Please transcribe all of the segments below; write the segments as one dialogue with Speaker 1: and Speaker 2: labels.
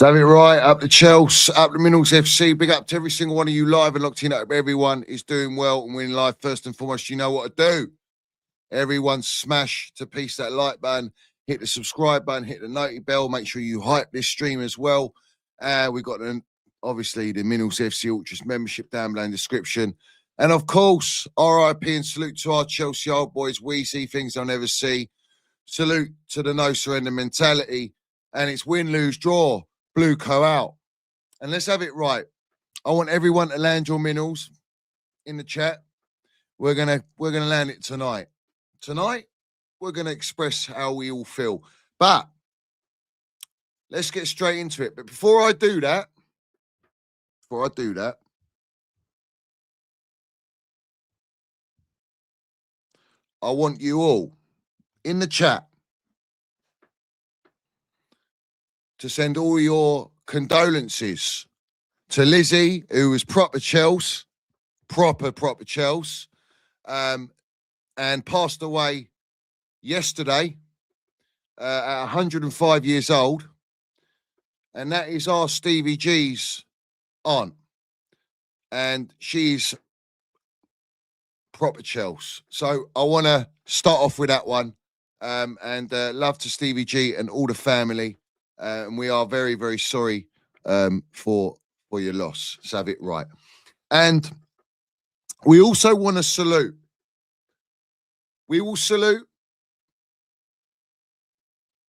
Speaker 1: Have it right, up to Chelsea, up to Minerals FC. Big up to every single one of you live and locked in. Up everyone is doing well and winning live. First and foremost, you know what to do. Everyone smash to piece that like button, hit the subscribe button, hit the noti bell. Make sure you hype this stream as well. We've got obviously the Minerals FC Ultras membership down below in the description. And of course, RIP and salute to our Chelsea old boys. We see things they'll never see. Salute to the no surrender mentality. And it's win, lose, draw. BlueCo out. And let's have it right. I want everyone to land your minerals in the chat. We're gonna land it tonight. Tonight, we're gonna express how we all feel. But let's get straight into it. But before I do that, I want you all in the chat to send all your condolences to Lizzie, who was proper Chelsea, proper Chelsea, and passed away yesterday at 105 years old. And that is our Stevie G's aunt. And she's proper Chelsea. So I want to start off with that one. And love to Stevie G and all the family. And we are very, very sorry for your loss. Let's have it right. And we also want to salute. We will salute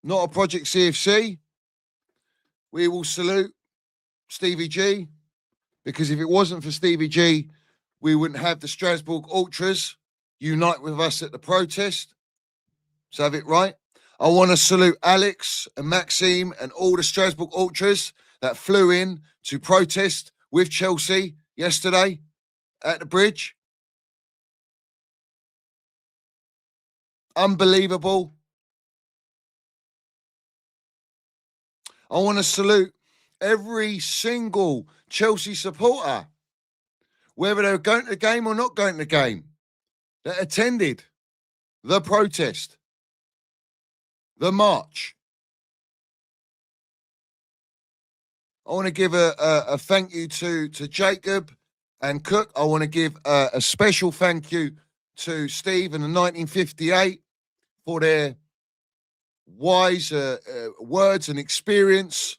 Speaker 1: Not a Project CFC. We will salute Stevie G, because if it wasn't for Stevie G, we wouldn't have the Strasbourg Ultras unite with us at the protest. Let's have it right. I want to salute Alex and Maxime and all the Strasbourg Ultras that flew in to protest with Chelsea yesterday at the bridge. Unbelievable. I want to salute every single Chelsea supporter, whether they're going to the game or not going to the game, that attended the protest, the march. I want to give a thank you to Jacob and Cook. I want to give a special thank you to Steve and the 1958 for their wise words and experience,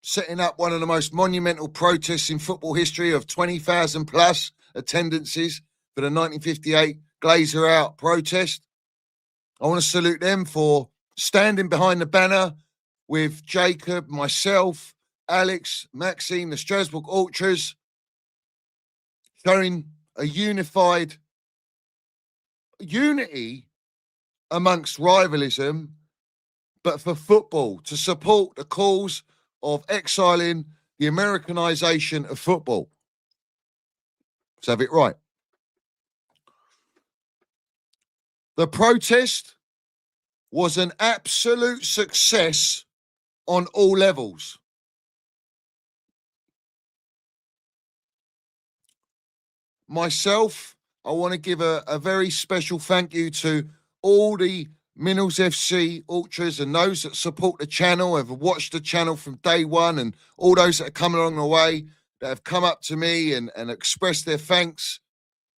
Speaker 1: setting up one of the most monumental protests in football history of 20,000 plus attendances for the 1958 Glazer Out protest. I want to salute them for standing behind the banner with Jacob, myself, Alex, Maxime, the Strasbourg Ultras, showing a unified unity amongst rivalism, but for football, to support the cause of exiling the Americanization of football. Let's have it right. The protest was an absolute success on all levels. Myself, I want to give a very special thank you to all the Minerals FC Ultras and those that support the channel, have watched the channel from day one, and all those that are coming along the way that have come up to me and expressed their thanks,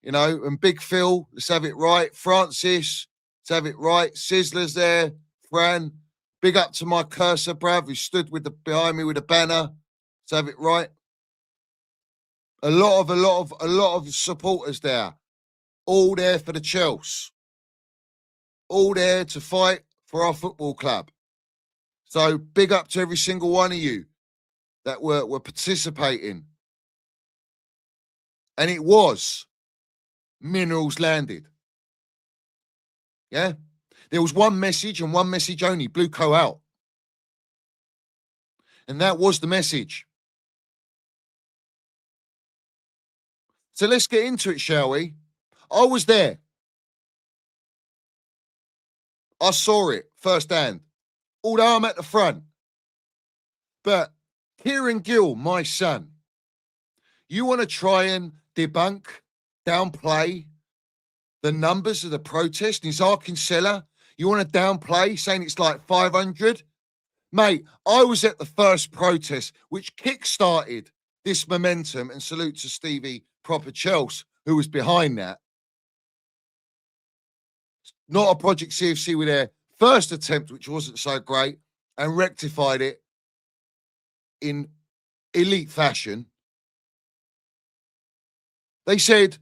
Speaker 1: you know, and Big Phil, let's have it right, Francis, let's have it right, Sizzler's there, Fran, big up to my cursor, bruv, who stood behind me with a banner, let's have it right. A lot of supporters there, all there for the Chelsea, all there to fight for our football club. So big up to every single one of you that were participating. And it was minerals landed. Yeah? There was one message and one message only, BlueCo out. And that was the message. So let's get into it, shall we? I was there. I saw it firsthand, although I'm at the front. But Kieran Gill, my son, you want to try and debunk, downplay the numbers of the protest in Zark and Cellar? You want to downplay, saying it's like 500? Mate, I was at the first protest, which kick-started this momentum, and salute to Stevie Proper Chelsea, who was behind that. Not a Project CFC with their first attempt, which wasn't so great, and rectified it in elite fashion. They said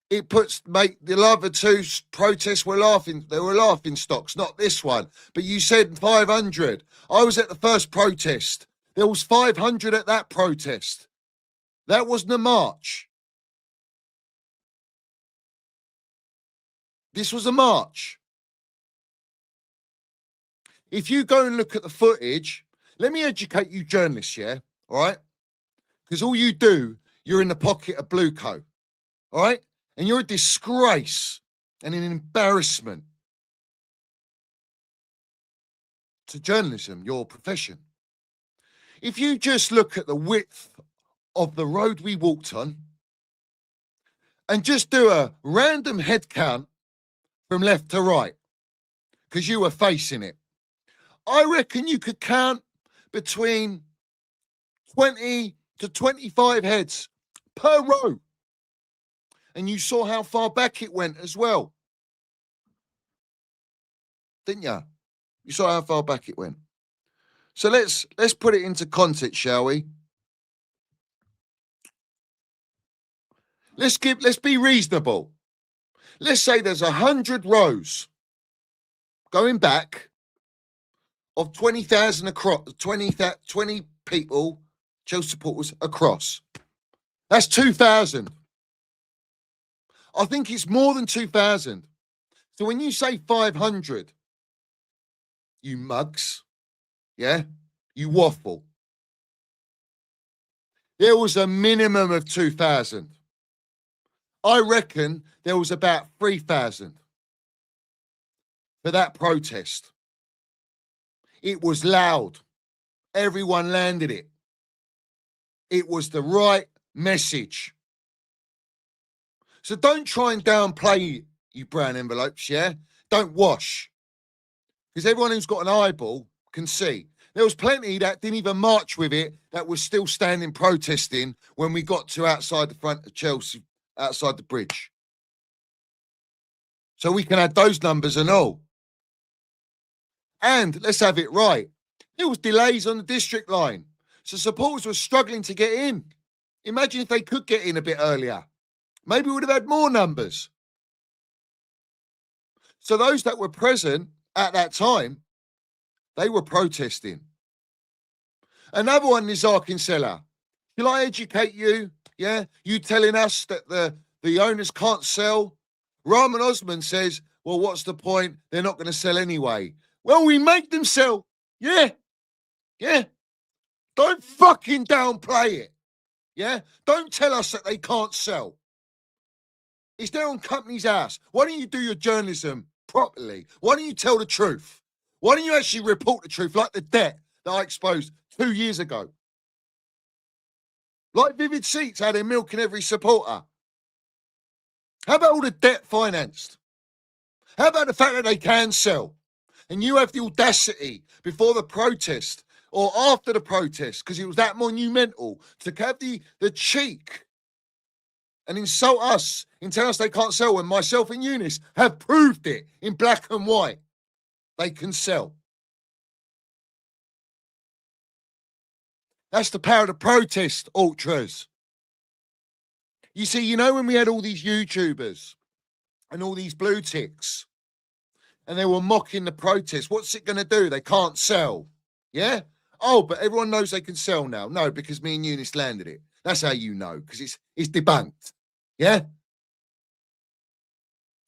Speaker 1: it puts, mate, the other two protests were laughing. They were laughing stocks, not this one. But you said 500. I was at the first protest. There was 500 at that protest. That wasn't a march. This was a march. If you go and look at the footage, let me educate you journalists, yeah? All right? Because all you do, you're in the pocket of BlueCo. All right? And you're a disgrace and an embarrassment to journalism, your profession. If you just look at the width of the road we walked on and just do a random head count from left to right, because you were facing it, I reckon you could count between 20 to 25 heads per row. And you saw how far back it went as well. Didn't you? You saw how far back it went. So let's put it into context, shall we? Let's be reasonable. Let's say there's 100 rows going back of 20,000 across, 20 people, Chelsea supporters across. That's 2,000. I think it's more than 2,000. So when you say 500, you mugs, yeah, you waffle. There was a minimum of 2,000. I reckon there was about 3,000 for that protest. It was loud. Everyone landed it. It was the right message. So don't try and downplay, you brown envelopes, yeah? Don't wash. Because everyone who's got an eyeball can see. There was plenty that didn't even march with it that was still standing protesting when we got to outside the front of Chelsea, outside the bridge. So we can add those numbers and all. And let's have it right. There was delays on the district line. So supporters were struggling to get in. Imagine if they could get in a bit earlier. Maybe we would have had more numbers. So those that were present at that time, they were protesting. Another one is Arkinsella. Shall I educate you? Yeah? You telling us that the owners can't sell? Rahman Osman says, well, what's the point? They're not going to sell anyway. Well, we make them sell. Yeah. Yeah. Don't fucking downplay it. Yeah? Don't tell us that they can't sell. It's there on company's house. Why don't you do your journalism properly? Why don't you tell the truth? Why don't you actually report the truth like the debt that I exposed 2 years ago? Like Vivid Seats, how they're milking every supporter. How about all the debt financed? How about the fact that they can sell? And you have the audacity before the protest or after the protest, because it was that monumental, to have the cheek and insult us and tell us they can't sell when myself and Eunice have proved it in black and white. They can sell. That's the power of the protest, ultras. You see, you know, when we had all these YouTubers and all these blue ticks and they were mocking the protest, what's it going to do? They can't sell. Yeah? Oh, but everyone knows they can sell now. No, because me and Eunice landed it. That's how you know, because it's debunked. Yeah?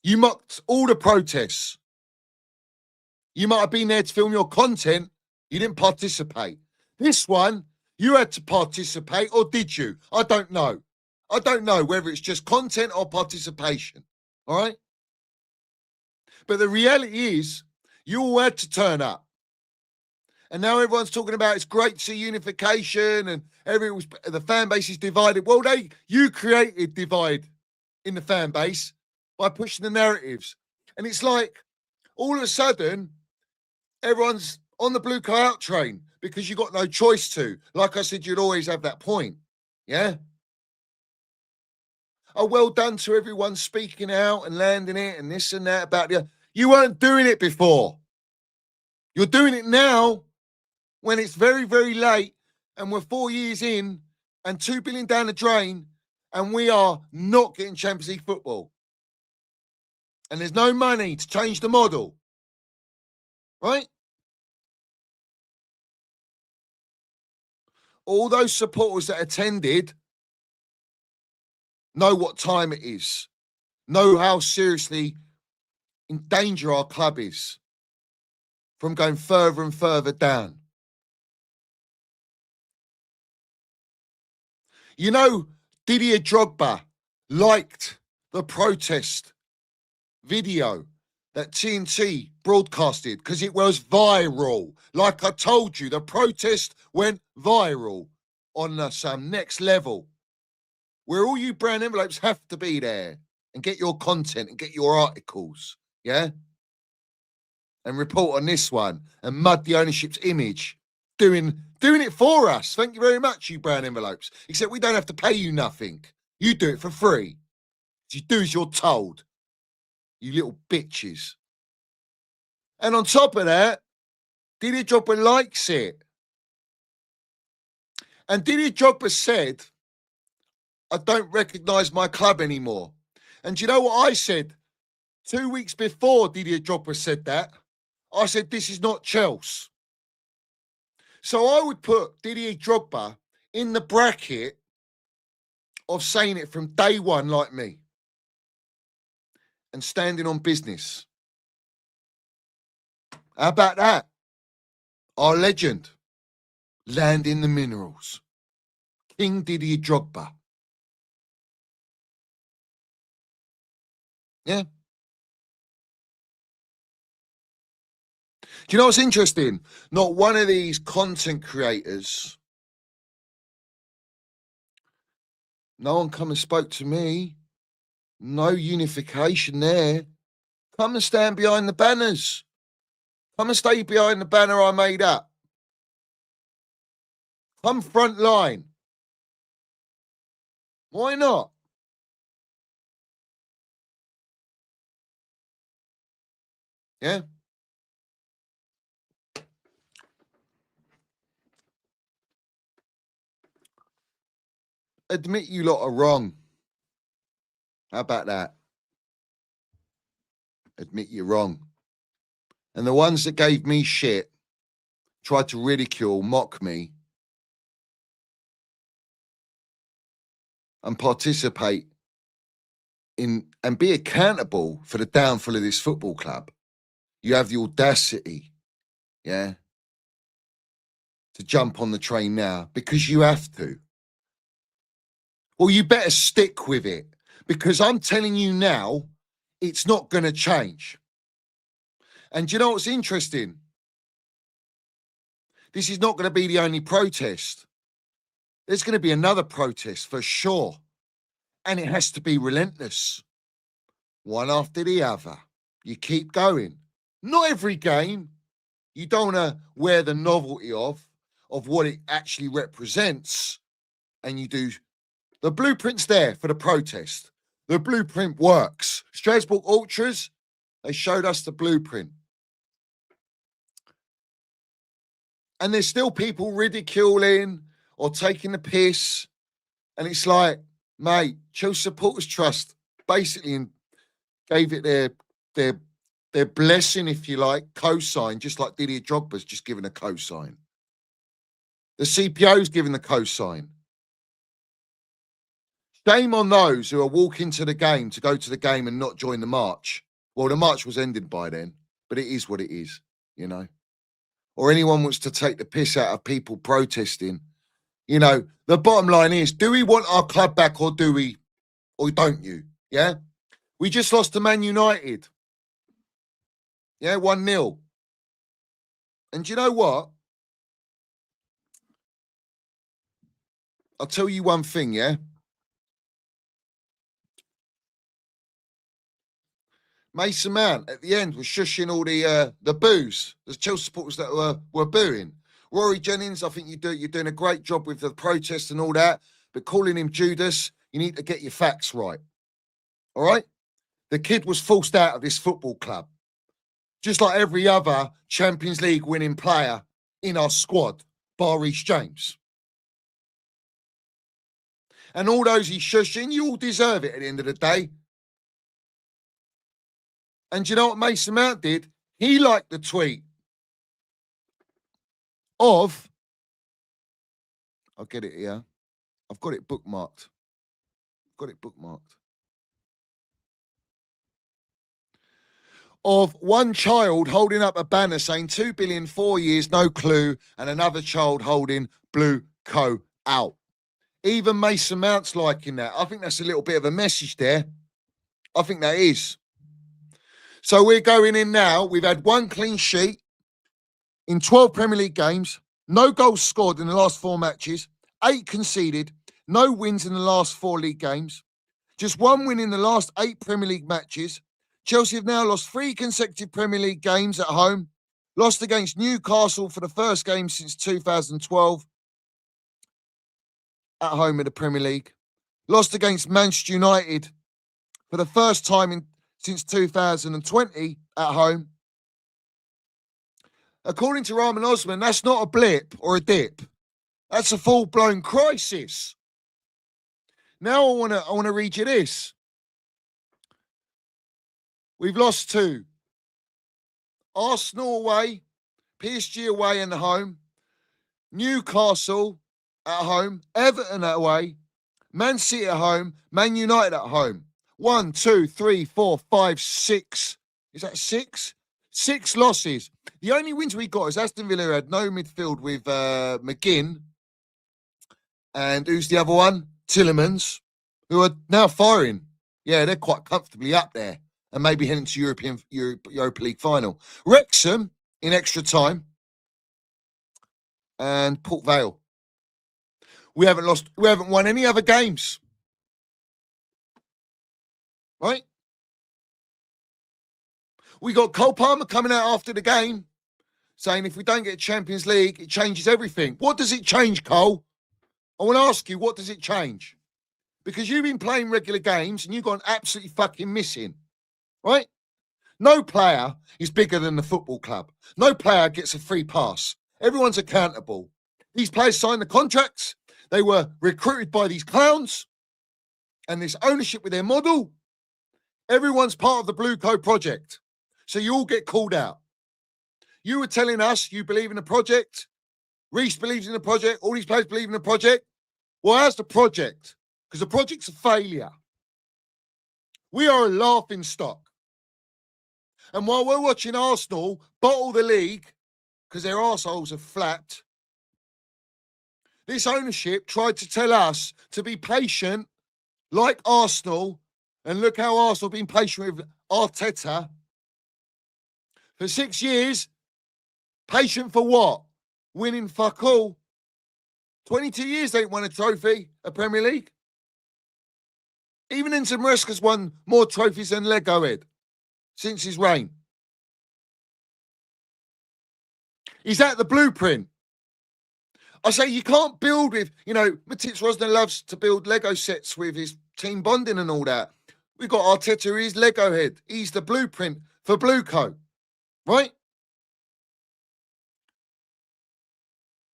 Speaker 1: You mocked all the protests. You might have been there to film your content. You didn't participate. This one, you had to participate, or did you? I don't know. I don't know whether it's just content or participation. All right? But the reality is, you all had to turn up. And now everyone's talking about it's great to see unification and the fan base is divided. Well, you created divide in the fan base by pushing the narratives. And it's like all of a sudden, everyone's on the BlueCo out train because you got no choice to. Like I said, you'd always have that point. Yeah? Oh, well done to everyone speaking out and landing it and this and that about the... You weren't doing it before. You're doing it now when it's very, very late and we're 4 years in and 2 billion down the drain and we are not getting Champions League football. And there's no money to change the model. Right? All those supporters that attended know what time it is, know how seriously in danger our club is from going further and further down. You know, Didier Drogba liked the protest video that TNT broadcasted because it was viral. Like I told you, the protest went viral on some next level where all you brown envelopes have to be there and get your content and get your articles, yeah? And report on this one and mud the ownership's image, doing it for us. Thank you very much, you brown envelopes. Except we don't have to pay you nothing. You do it for free. You do as you're told, you little bitches. And on top of that, Didier Drogba likes it. And Didier Drogba said, I don't recognise my club anymore. And do you know what I said 2 weeks before Didier Drogba said that? I said, this is not Chelsea. So I would put Didier Drogba in the bracket of saying it from day one like me and standing on business. How about that? Our legend, landing the minerals. King Didier Drogba. Yeah. Do you know what's interesting? Not one of these content creators, no one come and spoke to me. No unification there. Come and stand behind the banners. Come and stay behind the banner I made up. Come front line. Why not? Yeah. Admit you lot are wrong. How about that? Admit you're wrong. And the ones that gave me shit, tried to ridicule, mock me, and participate in and be accountable for the downfall of this football club. You have the audacity, yeah, to jump on the train now because you have to. Well, you better stick with it because I'm telling you now, it's not going to change. And do you know what's interesting? This is not going to be the only protest. There's going to be another protest for sure. And it has to be relentless. One after the other. You keep going. Not every game. You don't want to wear the novelty of what it actually represents. And you do. The blueprint's there for the protest. The blueprint works. Strasbourg Ultras, they showed us the blueprint. And there's still people ridiculing or taking the piss. And it's like, Mate, Chelsea Supporters Trust basically gave it their blessing, if you like, co-sign, just like Didier Drogba's just given a co-sign. The CPO's given the co-sign. Shame on those who are walking to the game to go to the game and not join the march. Well, the march was ended by then, but it is what it is, you know. Or anyone wants to take the piss out of people protesting. You know, the bottom line is, do we want our club back or do we, or don't you? Yeah? We just lost to Man United. Yeah, 1-0. And do you know what? I'll tell you one thing, yeah? Mason Mount at the end was shushing all the boos, the Chelsea supporters that were booing. Rory Jennings, I think you're doing a great job with the protest and all that, but calling him Judas, you need to get your facts right. All right? The kid was forced out of this football club, just like every other Champions League winning player in our squad, bar Reece James. And all those he's shushing, you all deserve it at the end of the day. And do you know what Mason Mount did? He liked the tweet of, I'll get it here. I've got it bookmarked. Of one child holding up a banner saying 2 billion, 4 years, no clue, and another child holding BlueCo out. Even Mason Mount's liking that. I think that's a little bit of a message there. I think that is. So we're going in now. We've had one clean sheet in 12 Premier League games, no goals scored in the last 4 matches, 8 conceded, no wins in the last 4 league games, just 1 win in the last 8 Premier League matches. Chelsea have now lost 3 consecutive Premier League games at home, lost against Newcastle for the first game since 2012 at home in the Premier League, lost against Manchester United for the first time since 2020 at home. According to Rahman Osman, that's not a blip or a dip. That's a full-blown crisis. Now I want to read you this. We've lost 2. Arsenal away, PSG away and home, Newcastle at home, Everton away, Man City at home, Man United at home. 1, 2, 3, 4, 5, 6. Is that 6? 6 losses. The only wins we got is Aston Villa had no midfield with McGinn. And who's the other one? Tillemans, who are now firing. Yeah, they're quite comfortably up there and maybe heading to Europa League final. Wrexham in extra time and Port Vale. We haven't won any other games. Right? We got Cole Palmer coming out after the game saying if we don't get Champions League, it changes everything. What does it change, Cole? I want to ask you, what does it change? Because you've been playing regular games and you've gone absolutely fucking missing, right? No player is bigger than the football club. No player gets a free pass. Everyone's accountable. These players signed the contracts. They were recruited by these clowns and this ownership with their model. Everyone's part of the BlueCo project. So you all get called out. You were telling us you believe in the project. Reece believes in the project. All these players believe in the project. Well, how's the project? Because the project's a failure. We are a laughing stock. And while we're watching Arsenal bottle the league because their arseholes have flapped, this ownership tried to tell us to be patient like Arsenal. And look how Arsenal have been patient with Arteta. For 6 years, patient for what? Winning fuck all. 22 years they ain't won a trophy, a Premier League. Even Enzo Maresca's won more trophies than Lego Head since his reign. Is that the blueprint? I say you can't build with, Matitz Rosner loves to build Lego sets with his team bonding and all that. We've got Arteta, he's Lego Head. He's the blueprint for BlueCo, right?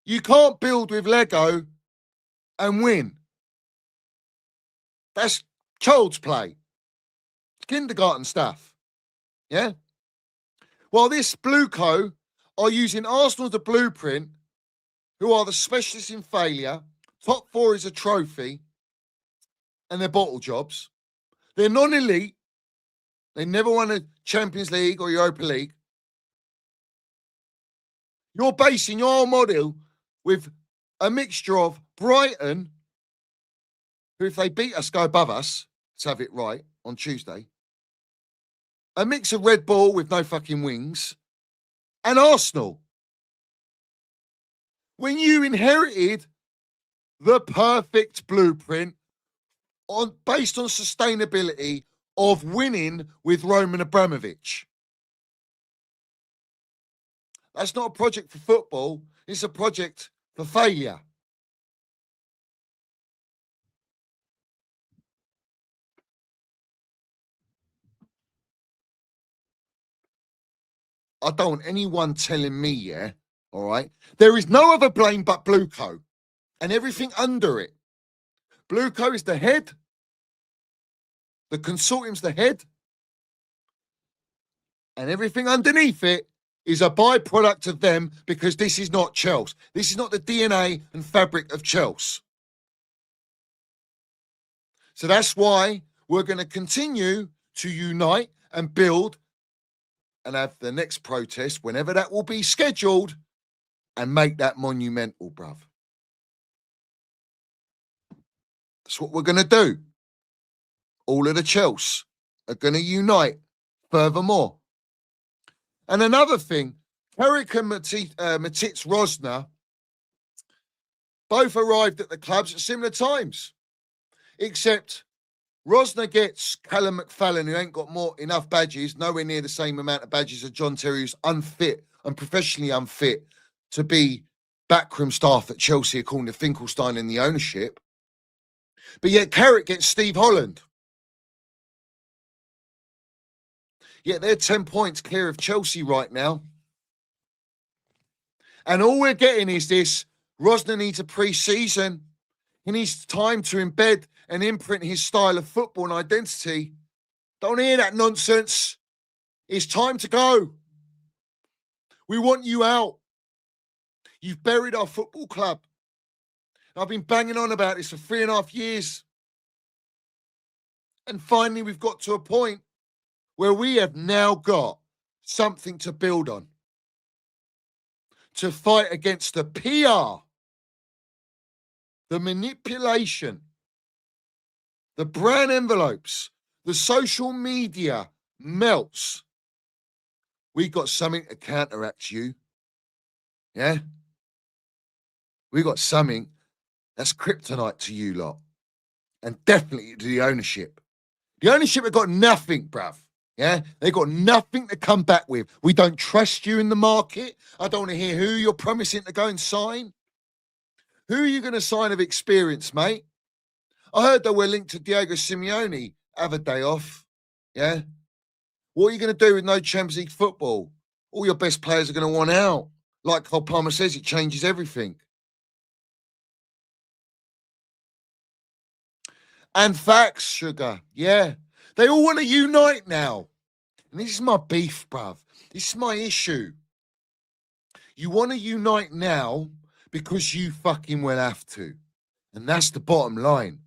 Speaker 1: You can't build with Lego and win. That's child's play. Kindergarten stuff. Yeah? While this BlueCo are using Arsenal as a blueprint, who are the specialists in failure, top four is a trophy, and they're bottle jobs. They're non-elite. They never won a Champions League or Europa League. You're basing your model with a mixture of Brighton, who if they beat us, go above us, let's have it right on Tuesday, a mix of Red Bull with no fucking wings, and Arsenal. When you inherited the perfect blueprint based on sustainability of winning with Roman Abramovich. That's not a project for football. It's a project for failure. I don't want anyone telling me, yeah, all right, there is no other blame but BlueCo and everything under it. BlueCo is the head. The consortium's the head. And everything underneath it is a byproduct of them, because this is not Chelsea. This is not the DNA and fabric of Chelsea. So that's why we're going to continue to unite and build and have the next protest, whenever that will be scheduled, and make that monumental, bruv. That's what we're going to do. All of the Chelsea are going to unite furthermore. And another thing, Carrick and Matitz Rosner both arrived at the clubs at similar times, except Rosner gets Callum McFallon, who ain't got enough badges, nowhere near the same amount of badges as John Terry, who's unfit and professionally unfit to be backroom staff at Chelsea, according to Finkelstein and the ownership. But yet Carrick gets Steve Holland. Yet they're 10 points clear of Chelsea right now. And all we're getting is this: Rosner needs a pre-season. He needs time to embed and imprint his style of football and identity. Don't hear that nonsense. It's time to go. We want you out. You've buried our football club. I've been banging on about this for 3.5 years. And finally, we've got to a point where we have now got something to build on, to fight against the PR, the manipulation, the brand envelopes, the social media melts. We got something to counteract you. Yeah? We got something that's kryptonite to you lot. And definitely to the ownership. The ownership have got nothing, bruv. Yeah? They got nothing to come back with. We don't trust you in the market. I don't want to hear who you're promising to go and sign. Who are you going to sign of experience, mate? I heard that we're linked to Diego Simeone. Have a day off. Yeah? What are you going to do with no Champions League football? All your best players are going to want out. Like Cole Palmer says, it changes everything. And facts, sugar. Yeah. They all want to unite now. And this is my beef, bruv. This is my issue. You want to unite now because you fucking well have to. And that's the bottom line.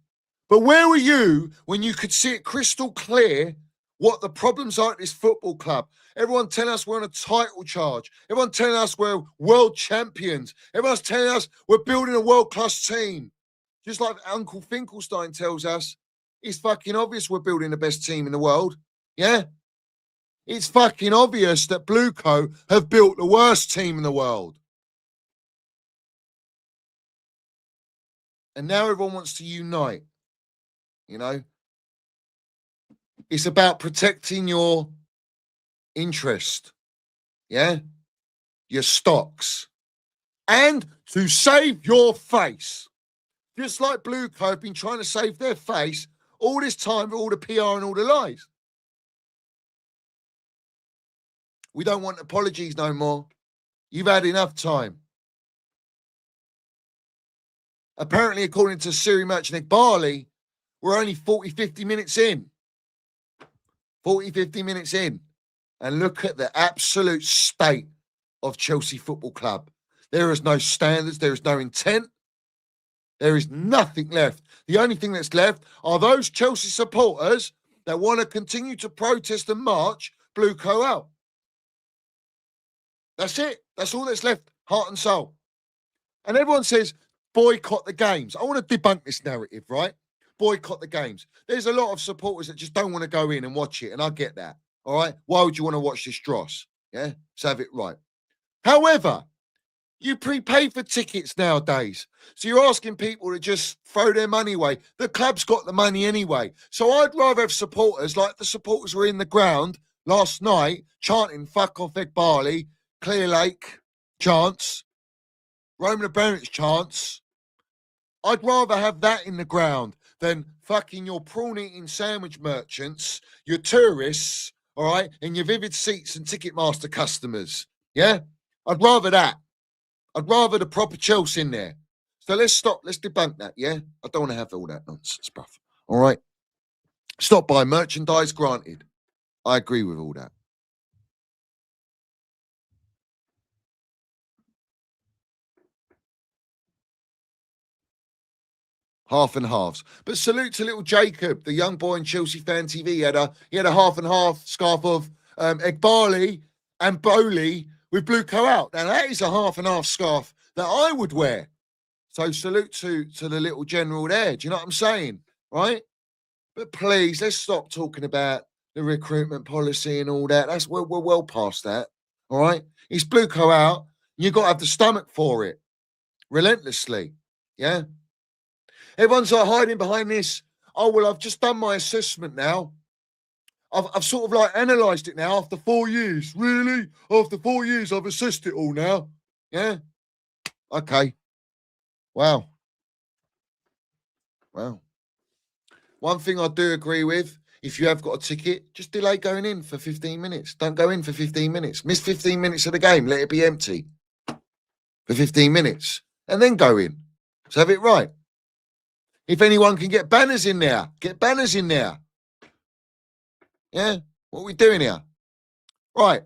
Speaker 1: But where were you when you could see it crystal clear what the problems are at this football club? Everyone telling us we're on a title charge. Everyone telling us we're world champions. Everyone's telling us we're building a world-class team. Just like Uncle Finkelstein tells us, it's fucking obvious we're building the best team in the world. Yeah? It's fucking obvious that BlueCo have built the worst team in the world. And now everyone wants to unite. You know? It's about protecting your interest. Yeah? Your stocks. And to save your face. Just like BlueCo have been trying to save their face all this time with all the PR and all the lies. We don't want apologies no more. You've had enough time. Apparently, according to Siri Merchant Barley, We're only 40, 50 minutes in. 40, 50 minutes in. And look at the absolute state of Chelsea Football Club. There is no standards. There is no intent. There is nothing left. The only thing that's left are those Chelsea supporters that want to continue to protest and march BlueCo out. That's it. That's all that's left, heart and soul. And everyone says, boycott the games. I want to debunk this narrative, right? Boycott the games. There's a lot of supporters that just don't want to go in and watch it, and I get that, all right? Why would you want to watch this dross? Yeah, let's have it right. However, you prepay for tickets nowadays. So you're asking people to just throw their money away. The club's got the money anyway. So I'd rather have supporters like the supporters were in the ground last night chanting fuck off Egg Barley, Clear Lake chants, Roman Abramovich chants. I'd rather have that in the ground than fucking your prawn-eating sandwich merchants, your tourists, all right, and your Vivid Seats and Ticketmaster customers. Yeah? I'd rather that. I'd rather the proper Chelsea in there. So let's stop. Let's debunk that, yeah? I don't want to have all that nonsense, bruv. All right? Stop by merchandise, granted. I agree with all that. Half and halves. But salute to little Jacob, the young boy in Chelsea Fan TV. He had a half and half scarf of Egg Barley and Bowley with BlueCo out. Now, that is a half and half scarf that I would wear. So salute to the little general there. Do you know what I'm saying? Right? But please, let's stop talking about the recruitment policy and all that. We're well past that. All right? It's BlueCo out. You've got to have the stomach for it. Relentlessly. Yeah? Everyone's like hiding behind this. Oh, well, I've just done my assessment now. I've sort of like analysed it now after 4 years. Really? After 4 years, I've assessed it all now. Yeah? Okay. Wow. One thing I do agree with, if you have got a ticket, just delay going in for 15 minutes. Don't go in for 15 minutes. Miss 15 minutes of the game. Let it be empty for 15 minutes. And then go in. So have it right. If anyone can get banners in there, get banners in there. Yeah? What are we doing here? Right.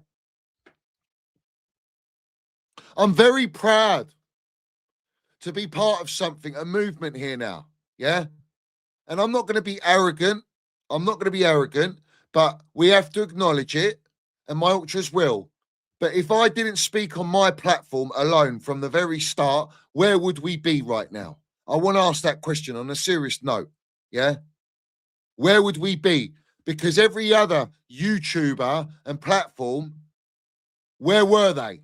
Speaker 1: I'm very proud to be part of something, a movement here now. Yeah? And I'm not going to be arrogant. But we have to acknowledge it, and my ultras will. But if I didn't speak on my platform alone from the very start, where would we be right now? I want to ask that question on a serious note. Yeah? Where would we be? Because every other YouTuber and platform, where were they?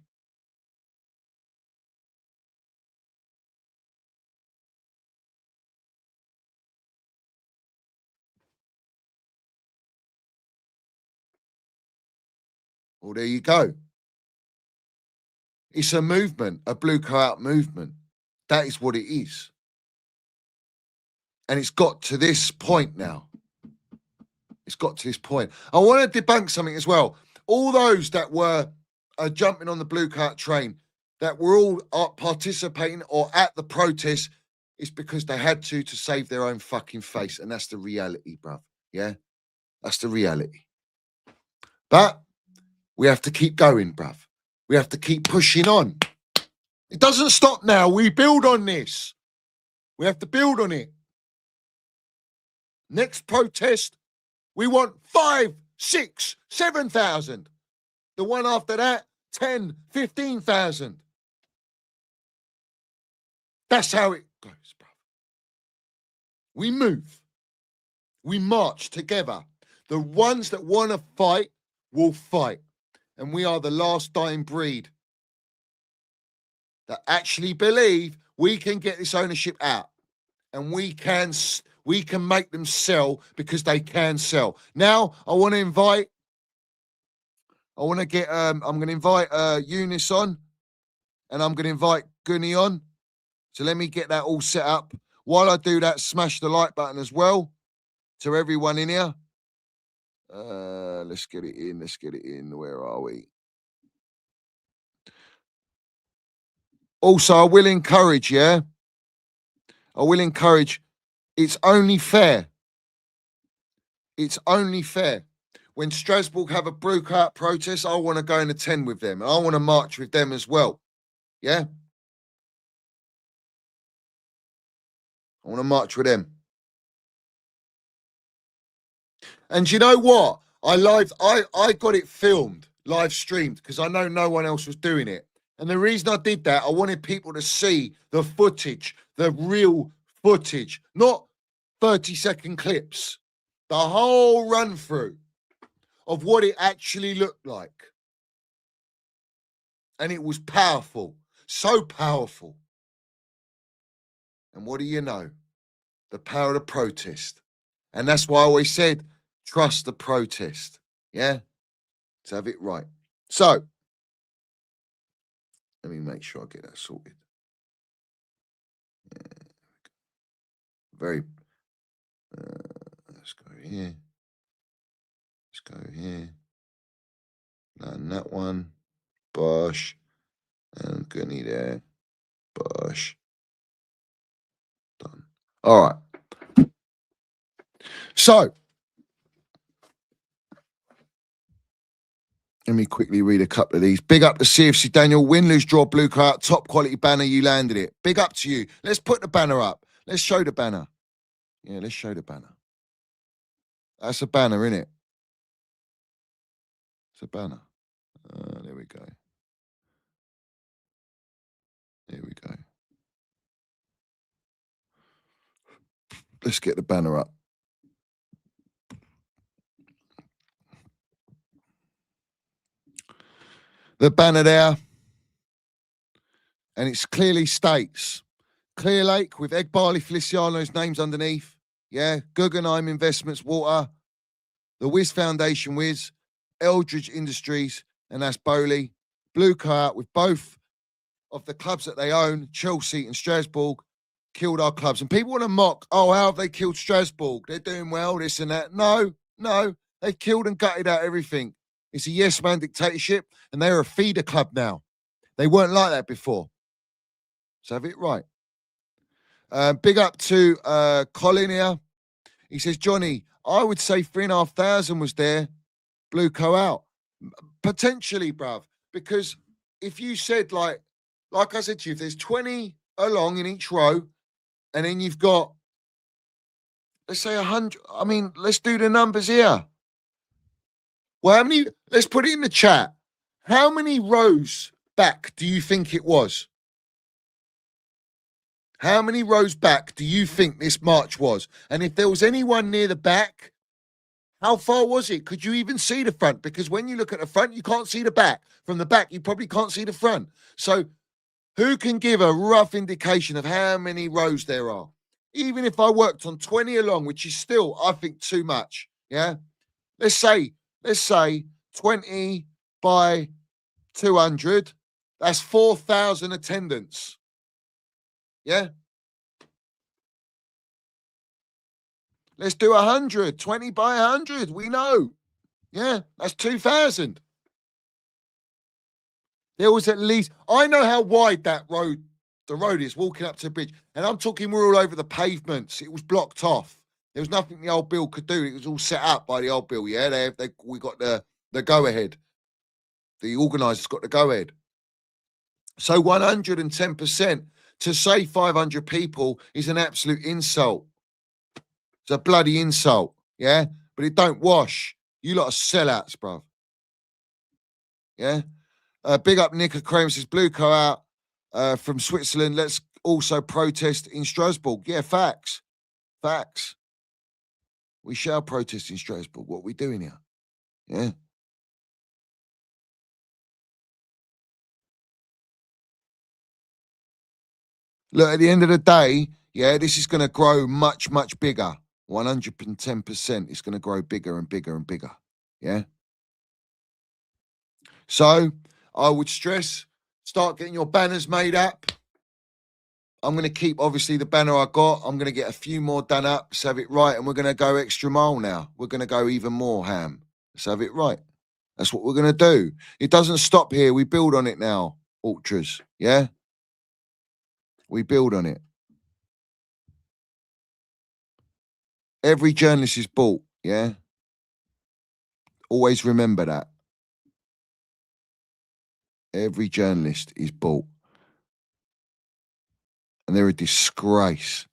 Speaker 1: Well, there you go. It's a movement, a BlueCo out movement. That is what it is. And it's got to this point now. It's got to this point. I want to debunk something as well. All those that were jumping on the BlueCo train, that were all participating or at the protest, it's because they had to save their own fucking face. And that's the reality, bruv. Yeah? That's the reality. But we have to keep going, bruv. We have to keep pushing on. It doesn't stop now. We build on this. We have to build on it. Next protest, we want 5, 6, 7,000. The one after that, 10, 15,000. That's how it goes, bruv. We move. We march together. The ones that want to fight will fight. And we are the last dying breed that actually believe we can get this ownership out. And we can make them sell because they can sell. Now, I'm going to invite Eunice on, and I'm going to invite Gunny on. So let me get that all set up. While I do that, smash the like button as well to everyone in here. Let's get it in. Where are we? Also, I will encourage, it's only fair It's only fair. When Strasbourg have a BlueCo protest, I want to go and attend with them. And I want to march with them as well. Yeah? I want to march with them. And you know what? I got it filmed, live streamed, because I know no one else was doing it. And the reason I did that, I wanted people to see the footage, the real footage, not 30-second clips, the whole run through of what it actually looked like. And it was powerful, so powerful. And what do you know? The power of the protest. And that's why I always said, trust the protest. Yeah? Let's have it right. So, let me make sure I get that sorted. Yeah. Very, let's go here. Let's go here. And that one. Bosh. And Gunny there. Bosh. Done. All right. So, let me quickly read a couple of these. Big up to CFC Daniel. Win, lose, draw, BlueCo. Top quality banner. You landed it. Big up to you. Let's put the banner up. Let's show the banner. Yeah, let's show the banner. That's a banner, isn't it? It's a banner. There we go. There we go. Let's get the banner up. The banner there. And it clearly states Clear Lake with Egg Barley Feliciano's names underneath. Yeah. Guggenheim Investments Water. The Wiz Foundation Wiz. Eldridge Industries. And that's Bowley. BlueCo out with both of the clubs that they own, Chelsea and Strasbourg, killed our clubs. And people want to mock, oh, how have they killed Strasbourg? They're doing well, this and that. No, they've killed and gutted out everything. It's a yes-man dictatorship, and they're a feeder club now. They weren't like that before. So have it right. Big up to Colin here. He says, Johnny, I would say 3,500 was there, BlueCo out. Potentially, bruv, because if you said, like I said to you, if there's 20 along in each row, and then you've got, let's say 100, I mean, let's do the numbers here. Well, how many, let's put it in the chat. How many rows back do you think it was? How many rows back do you think this march was? And if there was anyone near the back, how far was it? Could you even see the front? Because when you look at the front, you can't see the back. From the back, you probably can't see the front. So who can give a rough indication of how many rows there are? Even if I worked on 20 along, which is still, I think, too much. Yeah. Let's say 20 by 200. That's 4,000 attendance. Yeah. Let's do 100. 20 by 100. We know. Yeah. That's 2,000. There was at least, I know how wide that road, the road is walking up to the bridge. And I'm talking, we're all over the pavements. It was blocked off. There was nothing the old bill could do. It was all set up by the old bill. Yeah. We got the go ahead. The organisers got the go ahead. So 110% to say 500 people is an absolute insult. It's a bloody insult. Yeah. But it don't wash. You lot are sellouts, bruv. Yeah. Big up Nick Crane says BlueCo out from Switzerland. Let's also protest in Strasbourg. Yeah, facts. Facts. We shall protest in Strasbourg. What are we doing here? Yeah. Look, at the end of the day, yeah, this is going to grow much, much bigger. 110%. It's going to grow bigger and bigger and bigger. Yeah. So I would stress, start getting your banners made up. I'm going to keep, obviously, the banner I got. I'm going to get a few more done up. Let's have it right. And we're going to go extra mile now. We're going to go even more ham. Let's have it right. That's what we're going to do. It doesn't stop here. We build on it now, ultras. Yeah? We build on it. Every journalist is bought. Yeah? Always remember that. Every journalist is bought. And they're a disgrace.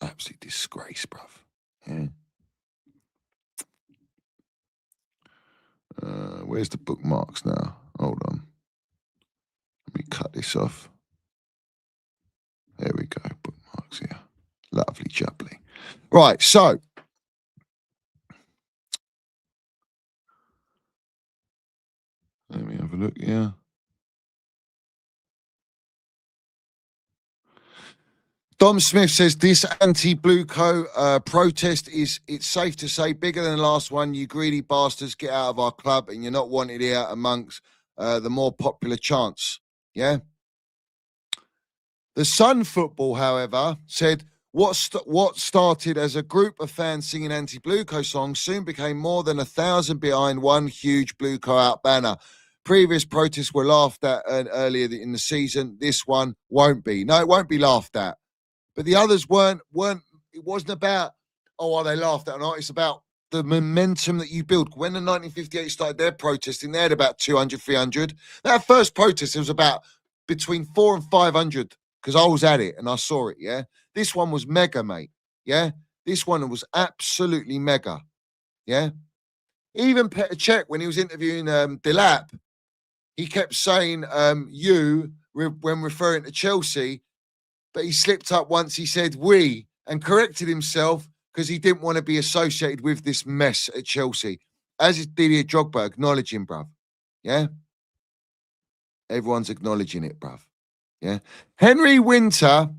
Speaker 1: Absolute disgrace, bruv. Yeah. Where's the bookmarks now? Hold on. Let me cut this off. There we go. Bookmarks here. Lovely jubbly. Right, so. Let me have a look here. Dom Smith says this anti-BlueCo protest it's safe to say, bigger than the last one. You greedy bastards, get out of our club and you're not wanted here amongst the more popular chants. Yeah? The Sun Football, however, said what started as a group of fans singing anti-BlueCo songs soon became more than 1,000 behind one huge BlueCo out banner. Previous protests were laughed at earlier in the season. This one won't be. No, it won't be laughed at. But the others weren't. It wasn't about, oh, are they laughed at or not? It's about the momentum that you build. When the 1958 started their protesting, they had about 200, 300. That first protest, it was about between 400 and 500 because I was at it and I saw it, yeah? This one was mega, mate, yeah? This one was absolutely mega, yeah? Even Petr Cech, when he was interviewing Delap, he kept saying when referring to Chelsea, but he slipped up once. He said we and corrected himself because he didn't want to be associated with this mess at Chelsea. As is Didier Drogba acknowledging, bruv. Yeah? Everyone's acknowledging it, bruv. Yeah? Henry Winter,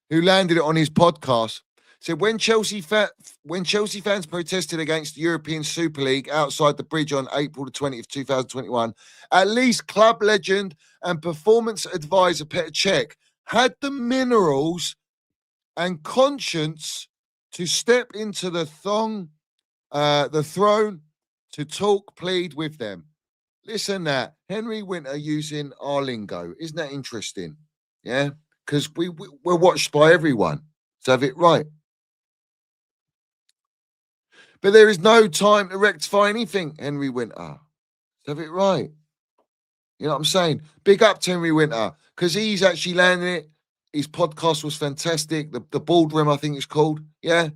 Speaker 1: who landed it on his podcast, said when Chelsea fans protested against the European Super League outside the bridge on April the 20th, 2021, at least club legend and performance advisor Petr Cech had the minerals and conscience to step into the throne to talk, plead with them. Listen that. Henry Winter using our lingo. Isn't that interesting? Yeah? Because we're watched by everyone. To have it right. But there is no time to rectify anything, Henry Winter. To have it right. You know what I'm saying? Big up to Henry Winter. Because he's actually landing it. His podcast was fantastic. The Boardroom, I think it's called. Yeah.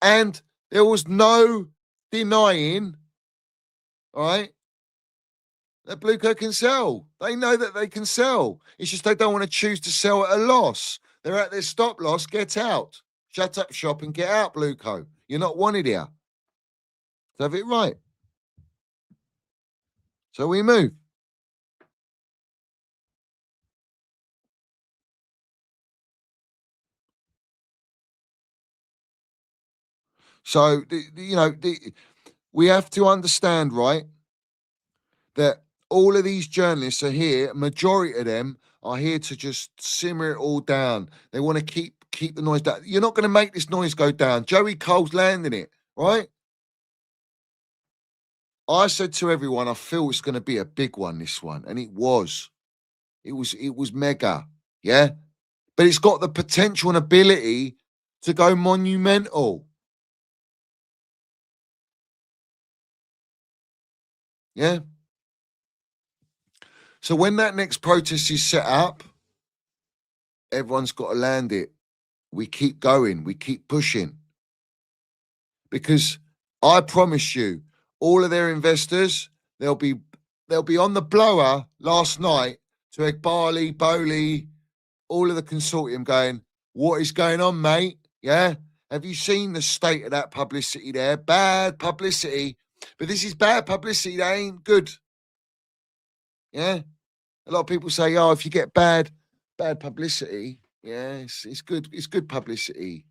Speaker 1: And there was no denying, all right, that BlueCo can sell. They know that they can sell. It's just they don't want to choose to sell at a loss. They're at their stop loss. Get out. Shut up shop and get out, BlueCo. You're not wanted here. So have it right. So we move. So, we have to understand, right, that all of these journalists are here, majority of them are here to just simmer it all down. They want to keep the noise down. You're not going to make this noise go down. Joey Cole's landing it, right? I said to everyone, I feel it's going to be a big one, this one. And it was. It was mega, yeah? But it's got the potential and ability to go monumental. Yeah? So when that next protest is set up, everyone's got to land it. We keep going. We keep pushing. Because I promise you, all of their investors, they'll be on the blower last night to Egbali, Bowley, all of the consortium going, what is going on, mate? Yeah? Have you seen the state of that publicity there? Bad publicity. But this is bad publicity. That ain't good. Yeah? A lot of people say, oh, if you get bad publicity, yeah, it's good. It's good publicity.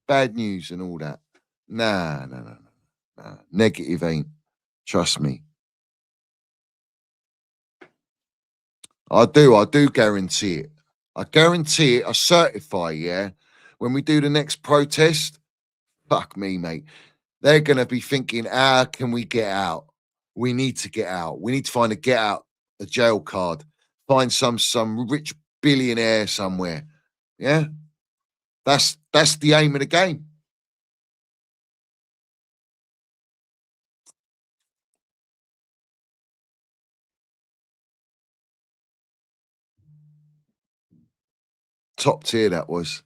Speaker 1: Bad news and all that. Nah. Negative ain't. Trust me. I do guarantee it. I guarantee it. I certify, yeah. When we do the next protest, fuck me, mate. They're going to be thinking, how can we get out? We need to get out. We need to find a jail card. Find some rich billionaire somewhere. Yeah. That's the aim of the game. Top tier, that was.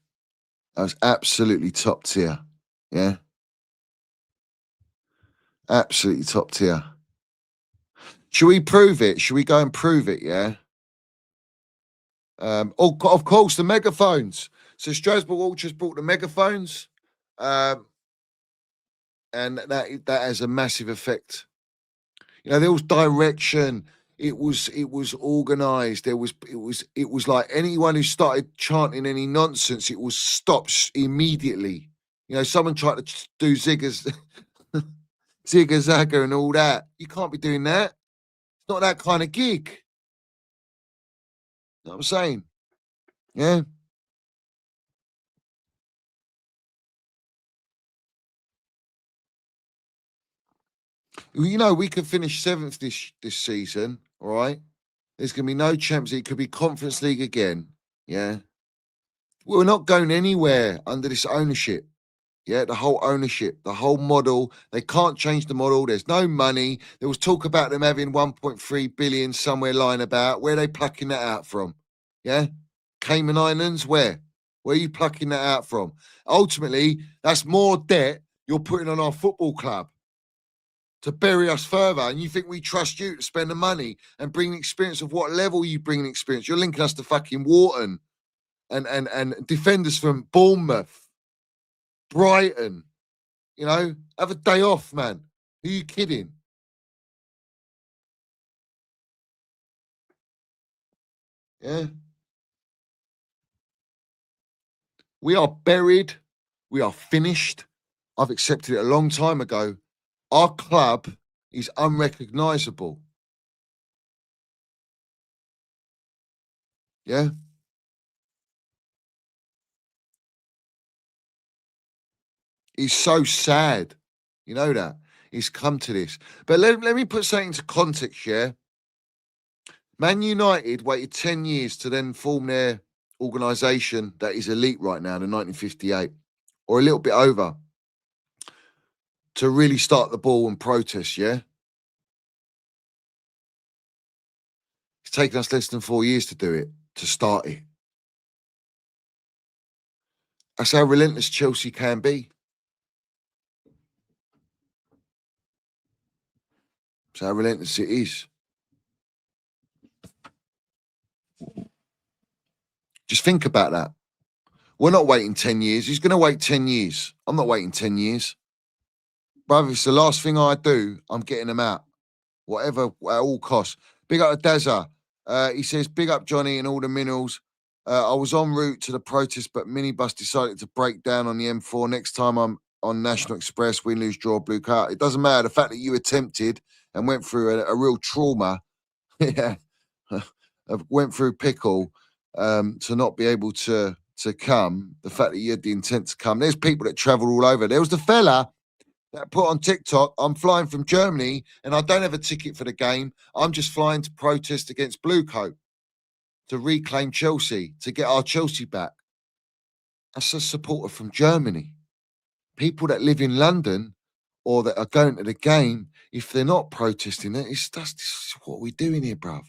Speaker 1: That was absolutely top tier. Yeah. Absolutely top tier. Should we prove it? Should we go and prove it? Yeah. Of course, the megaphones. So Strasbourg Ultras brought the megaphones, um, and that has a massive effect. You know, there was direction. It was organised. It was like anyone who started chanting any nonsense, it was stopped immediately. You know, someone tried to do ziggers, zigger zagger, and all that. You can't be doing that. It's not that kind of gig. You know what I'm saying? Yeah. You know, we could finish seventh this season. All right. There's going to be no Champions League. It could be Conference League again. Yeah. We're not going anywhere under this ownership. Yeah, the whole ownership, the whole model. They can't change the model. There's no money. There was talk about them having 1.3 billion somewhere lying about. Where are they plucking that out from? Yeah. Cayman Islands, where? Where are you plucking that out from? Ultimately, that's more debt you're putting on our football club to bury us further. And you think we trust you to spend the money and bring the experience? Of what level you bring the experience? You're linking us to fucking Wharton and defenders from Bournemouth, Brighton. You know, have a day off, man. Who are you kidding? Yeah. We are buried. We are finished. I've accepted it a long time ago. Our club is unrecognisable. Yeah. It's so sad. You know that. It's come to this. But let me put something into context, yeah? Man United waited 10 years to then form their organisation that is elite right now, the 1958, or a little bit over, to really start the ball and protest, yeah? It's taken us less than 4 years to do it, to start it. That's how relentless Chelsea can be. That's how relentless it is. Just think about that. We're not waiting 10 years. He's going to wait 10 years. I'm not waiting 10 years. Brother, it's the last thing I do, I'm getting them out. Whatever, at all costs. Big up to Dazza. He says, big up Johnny and all the minerals. I was en route to the protest, but minibus decided to break down on the M4. Next time I'm on National Express, win, lose, draw, BlueCo. It doesn't matter. The fact that you attempted and went through a real trauma, yeah, went through pickle, to not be able to come. The fact that you had the intent to come. There's people that travel all over. There was the fella that put on TikTok, I'm flying from Germany and I don't have a ticket for the game. I'm just flying to protest against BlueCo, to reclaim Chelsea, to get our Chelsea back. That's a supporter from Germany. People that live in London or that are going to the game, if they're not protesting, that's what we're doing here, bruv.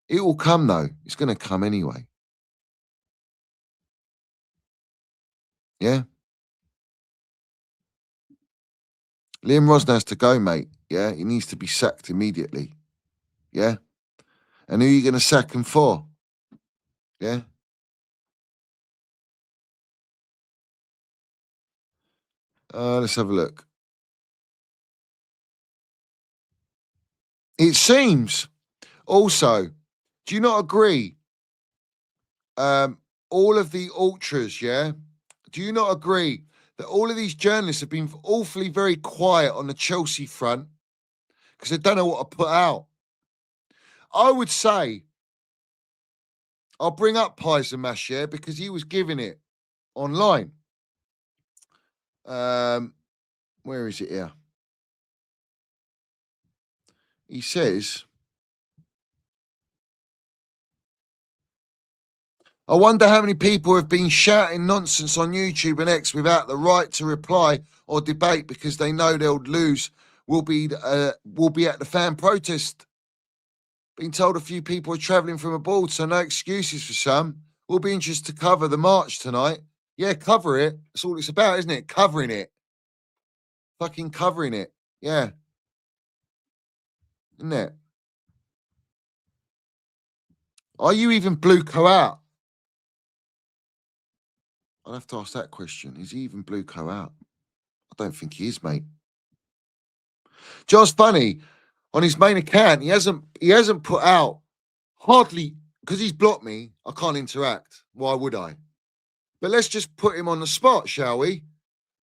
Speaker 1: It will come though. It's going to come anyway. Yeah. Liam Rosner has to go, mate. Yeah. He needs to be sacked immediately. Yeah. And who are you going to sack him for? Yeah. Let's have a look. It seems also, do you not agree? All of the ultras, yeah? Do you not agree that all of these journalists have been awfully very quiet on the Chelsea front because they don't know what to put out? I would say, I'll bring up Pies and Mash, yeah, because he was giving it online. Where is it here? He says, I wonder how many people have been shouting nonsense on YouTube and X without the right to reply or debate because they know they'll lose. Will be at the fan protest. Been told a few people are travelling from abroad, so no excuses for some. We'll be interested to cover the march tonight. Yeah, cover it. That's all it's about, isn't it? Covering it. Fucking covering it. Yeah. Isn't it? Are you even BlueCo out? I'll have to ask that question. Is he even BlueCo out? I don't think he is, mate. Just funny, on his main account, he hasn't put out hardly, because he's blocked me, I can't interact. Why would I? But let's just put him on the spot, shall we?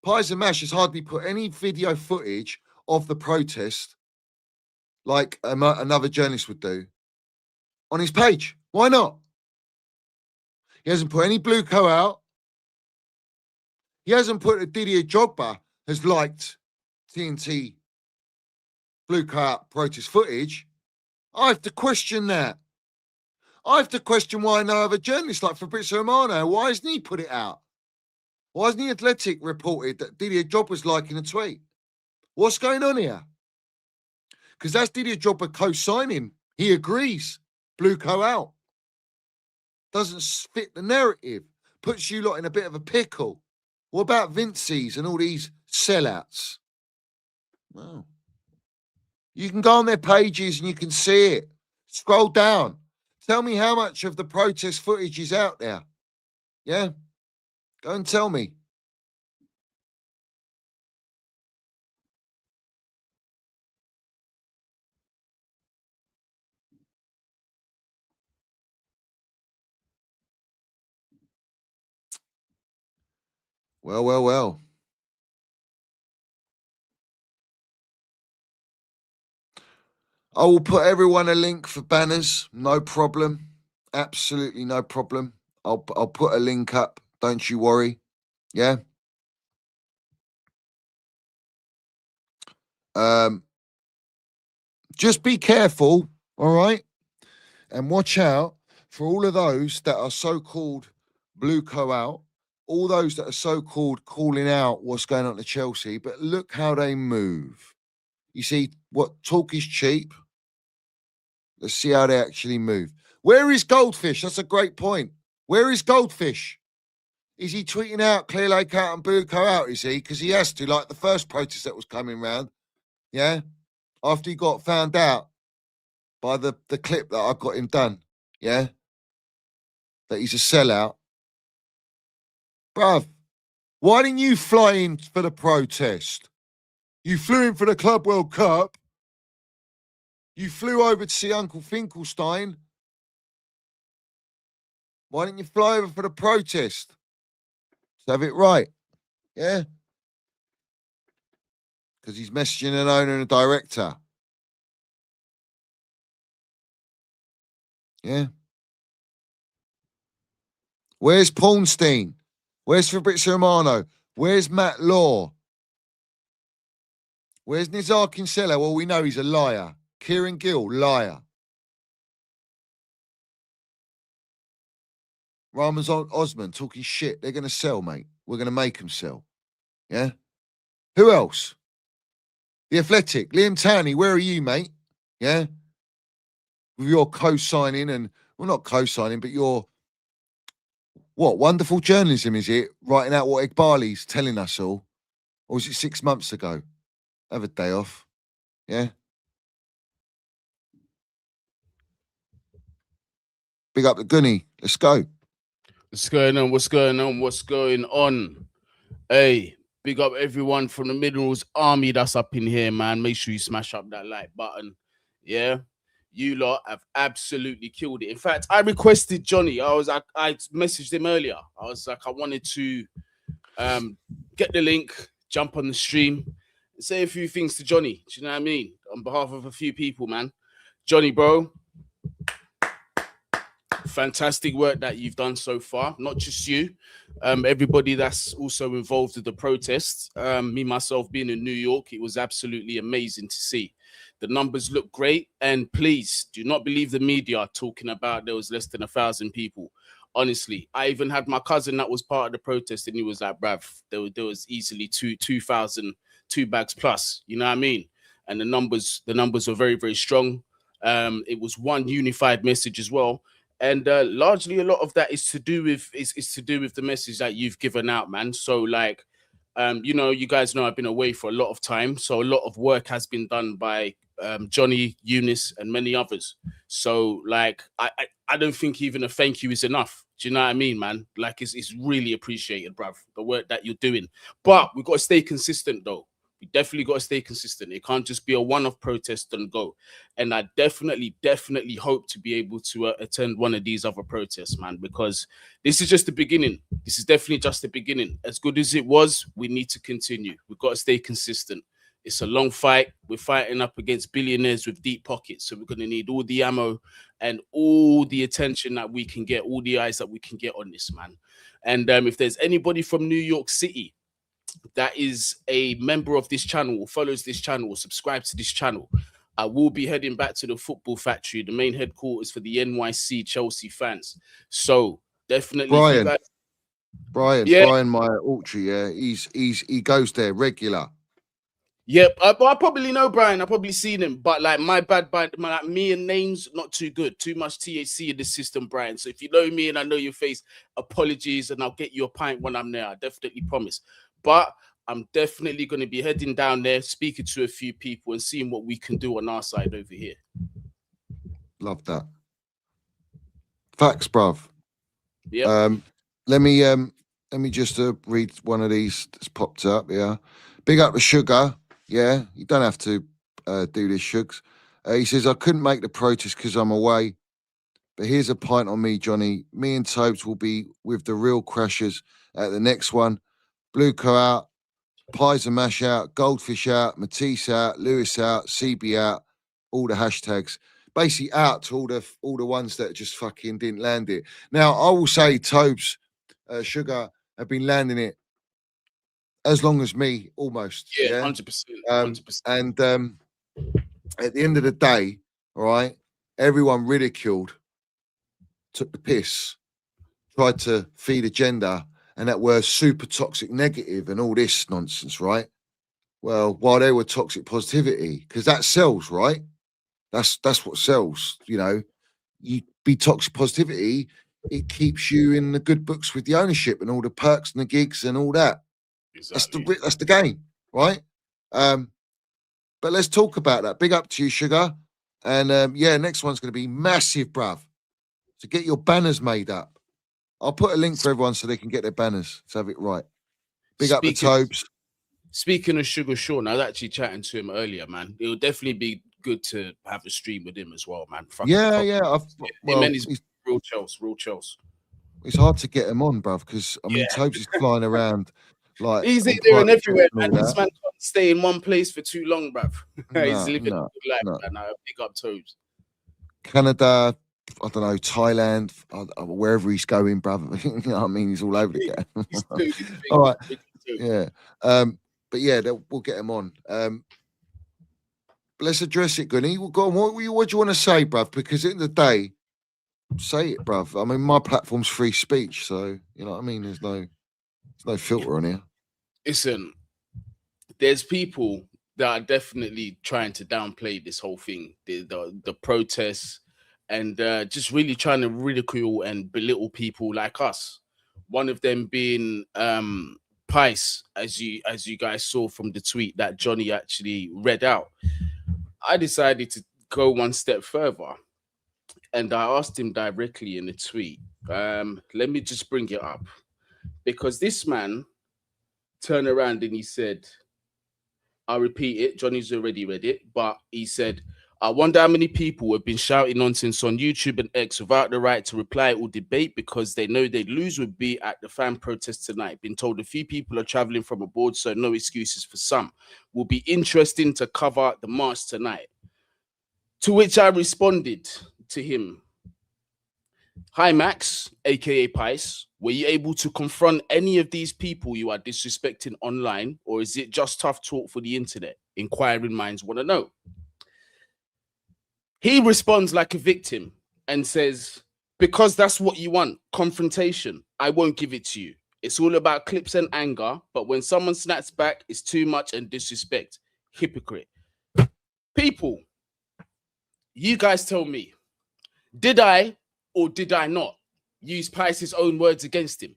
Speaker 1: Pies and Mash has hardly put any video footage of the protest like another journalist would do on his page. Why not? He hasn't put any BlueCo out. He hasn't put a Didier Drogba has liked TNT BlueCo out protest footage. I have to question that. I have to question why no other journalist like Fabrizio Romano, why hasn't he put it out? Why hasn't the Athletic reported that Didier Drogba was liking a tweet? What's going on here? Because that's Didier Drogba co-signing. He agrees. BlueCo out. Doesn't fit the narrative. Puts you lot in a bit of a pickle. What about Vinci's and all these sellouts? Well, you can go on their pages and you can see it. Scroll down. Tell me how much of the protest footage is out there. Yeah? Go and tell me. Well, well, well. I will put everyone a link for banners. No problem. Absolutely no problem. I'll put a link up. Don't you worry. Yeah. Just be careful, all right? And watch out for all of those that are so-called BlueCo out, all those that are so-called calling out what's going on to Chelsea, but look how they move. You see, what talk is cheap. Let's see how they actually move. Where is Goldfish? That's a great point. Where is Goldfish? Is he tweeting out Clear Lake out and BlueCo out, is he? Because he has to, like the first protest that was coming round. Yeah? After he got found out by the clip that I got him done. Yeah? That he's a sellout. Bruv, why didn't you fly in for the protest? You flew in for the Club World Cup. You flew over to see Uncle Finkelstein. Why didn't you fly over for the protest? Let's have it right. Yeah? Because he's messaging an owner and a director. Yeah? Where's Pawnstein? Where's Fabrizio Romano? Where's Matt Law? Where's Nizar Kinsella? Well, we know he's a liar. Kieran Gill, liar. Ramazan Osman talking shit. They're going to sell, mate. We're going to make them sell. Yeah? Who else? The Athletic. Liam Towney, where are you, mate? Yeah? With your co-signing and, well, not co-signing, but your, what, wonderful journalism, is it? Writing out what Iqbali's telling us all? Or was it 6 months ago? Have a day off. Yeah? Big up the Gunny. Let's go.
Speaker 2: What's going on? What's going on? What's going on? Hey, big up everyone from the Minerals Army that's up in here, man. Make sure you smash up that like button. Yeah? You lot have absolutely killed it. In fact, I requested Johnny. I messaged him earlier. I was like, I wanted to get the link, jump on the stream, and say a few things to Johnny. Do you know what I mean? On behalf of a few people, man. Johnny, bro, fantastic work that you've done so far. Not just you, everybody that's also involved with the protests. Me, myself, being in New York, it was absolutely amazing to see. The numbers look great. And please do not believe the media talking about there was less than 1,000 people. Honestly, I even had my cousin that was part of the protest and he was like, bruv, there was easily 2,000, 2 bags plus. You know what I mean? And the numbers were very, very strong. It was one unified message as well. And largely a lot of that is to do with is to do with the message that you've given out, man. So like you know, you guys know I've been away for a lot of time, so a lot of work has been done by Johnny, Eunice, and many others. So like I don't think even a thank you is enough. Do you know what I mean, man? Like it's really appreciated, bruv, the work that you're doing. But we've got to stay consistent though. We definitely got to stay consistent. It can't just be a one-off protest and go. And I definitely hope to be able to attend one of these other protests, man, because this is just the beginning. This is definitely just the beginning. As good as it was, we need to continue. We've got to stay consistent. It's a long fight. We're fighting up against billionaires with deep pockets. So we're going to need all the ammo and all the attention that we can get, all the eyes that we can get on this, man. And if there's anybody from New York City that is a member of this channel, follows this channel, subscribes to this channel, I will be heading back to the football factory, the main headquarters for the NYC Chelsea fans. So definitely,
Speaker 1: Brian, my ultra, yeah, he goes there regular.
Speaker 2: Yep, I probably know Brian. I probably seen him, but like like me and names not too good. Too much THC in the system, Brian. So if you know me and I know your face, apologies, and I'll get you a pint when I'm there. I definitely promise. But I'm definitely going to be heading down there, speaking to a few people, and seeing what we can do on our side over here.
Speaker 1: Love that. Facts, bruv.
Speaker 2: Yeah.
Speaker 1: Let me just read one of these that's popped up. Yeah, big up the Sugar. Yeah, you don't have to do this, Shugs. He says, I couldn't make the protest because I'm away. But here's a pint on me, Johnny. Me and Tobes will be with the real crashers at the next one. BlueCo out, Pies and Mash out, Goldfish out, Matisse out, Lewis out, CB out, all the hashtags. Basically out to all the ones that just fucking didn't land it. Now, I will say Tobes, Sugar have been landing it as long as me, almost.
Speaker 2: Yeah, 100%. 100%.
Speaker 1: And at the end of the day, all right, everyone ridiculed, took the piss, tried to feed agenda, and that were super toxic negative and all this nonsense, right? Well, while they were toxic positivity, because that sells, right? That's what sells, you know. You be toxic positivity, it keeps you in the good books with the ownership and all the perks and the gigs and all that. Exactly. That's the game, right? But let's talk about that. Big up to you, Sugar. And yeah, next one's going to be massive, bruv. So get your banners made up. I'll put a link for everyone so they can get their banners to have it right. Big up the Tobes.
Speaker 2: Speaking of Sugar Sean, I was actually chatting to him earlier, man. It would definitely be good to have a stream with him as well, man.
Speaker 1: Yeah.
Speaker 2: He's real Chels.
Speaker 1: It's hard to get him on, bruv, because I mean, Tobes is flying around like
Speaker 2: he's in there and everywhere, man. This man can't stay in one place for too long, bruv. He's living a good life, man. Big up Tobes.
Speaker 1: Canada, I don't know, Thailand, wherever he's going, bruv. You know what I mean? He's all over the game. All right. Yeah. But yeah, we'll get him on. But let's address it, Gunny. Well, go on. What do you want to say, bruv? Because at the end of the day, say it, bruv. I mean, my platform's free speech, so you know what I mean. There's no filter on here.
Speaker 2: Listen, there's people that are definitely trying to downplay this whole thing, the protests, and just really trying to ridicule and belittle people like us. One of them being Pice, as you guys saw from the tweet that Johnny actually read out. I decided to go one step further, and I asked him directly in the tweet. Let me just bring it up, because this man turned around and he said, I'll repeat it, Johnny's already read it, but he said, I wonder how many people have been shouting nonsense on YouTube and X without the right to reply or debate because they know they'd lose would be at the fan protest tonight. Been told a few people are traveling from abroad, so no excuses for some. Will be interesting to cover the march tonight. To which I responded to him, hi Max, aka Pice, were you able to confront any of these people you are disrespecting online, or is it just tough talk for the internet? Inquiring minds want to know. He responds like a victim and says, because that's what you want, confrontation, I won't give it to you. It's all about clips and anger, but when someone snaps back, it's too much and disrespect. Hypocrite. People, you guys tell me, did I or did I not use Pice's own words against him?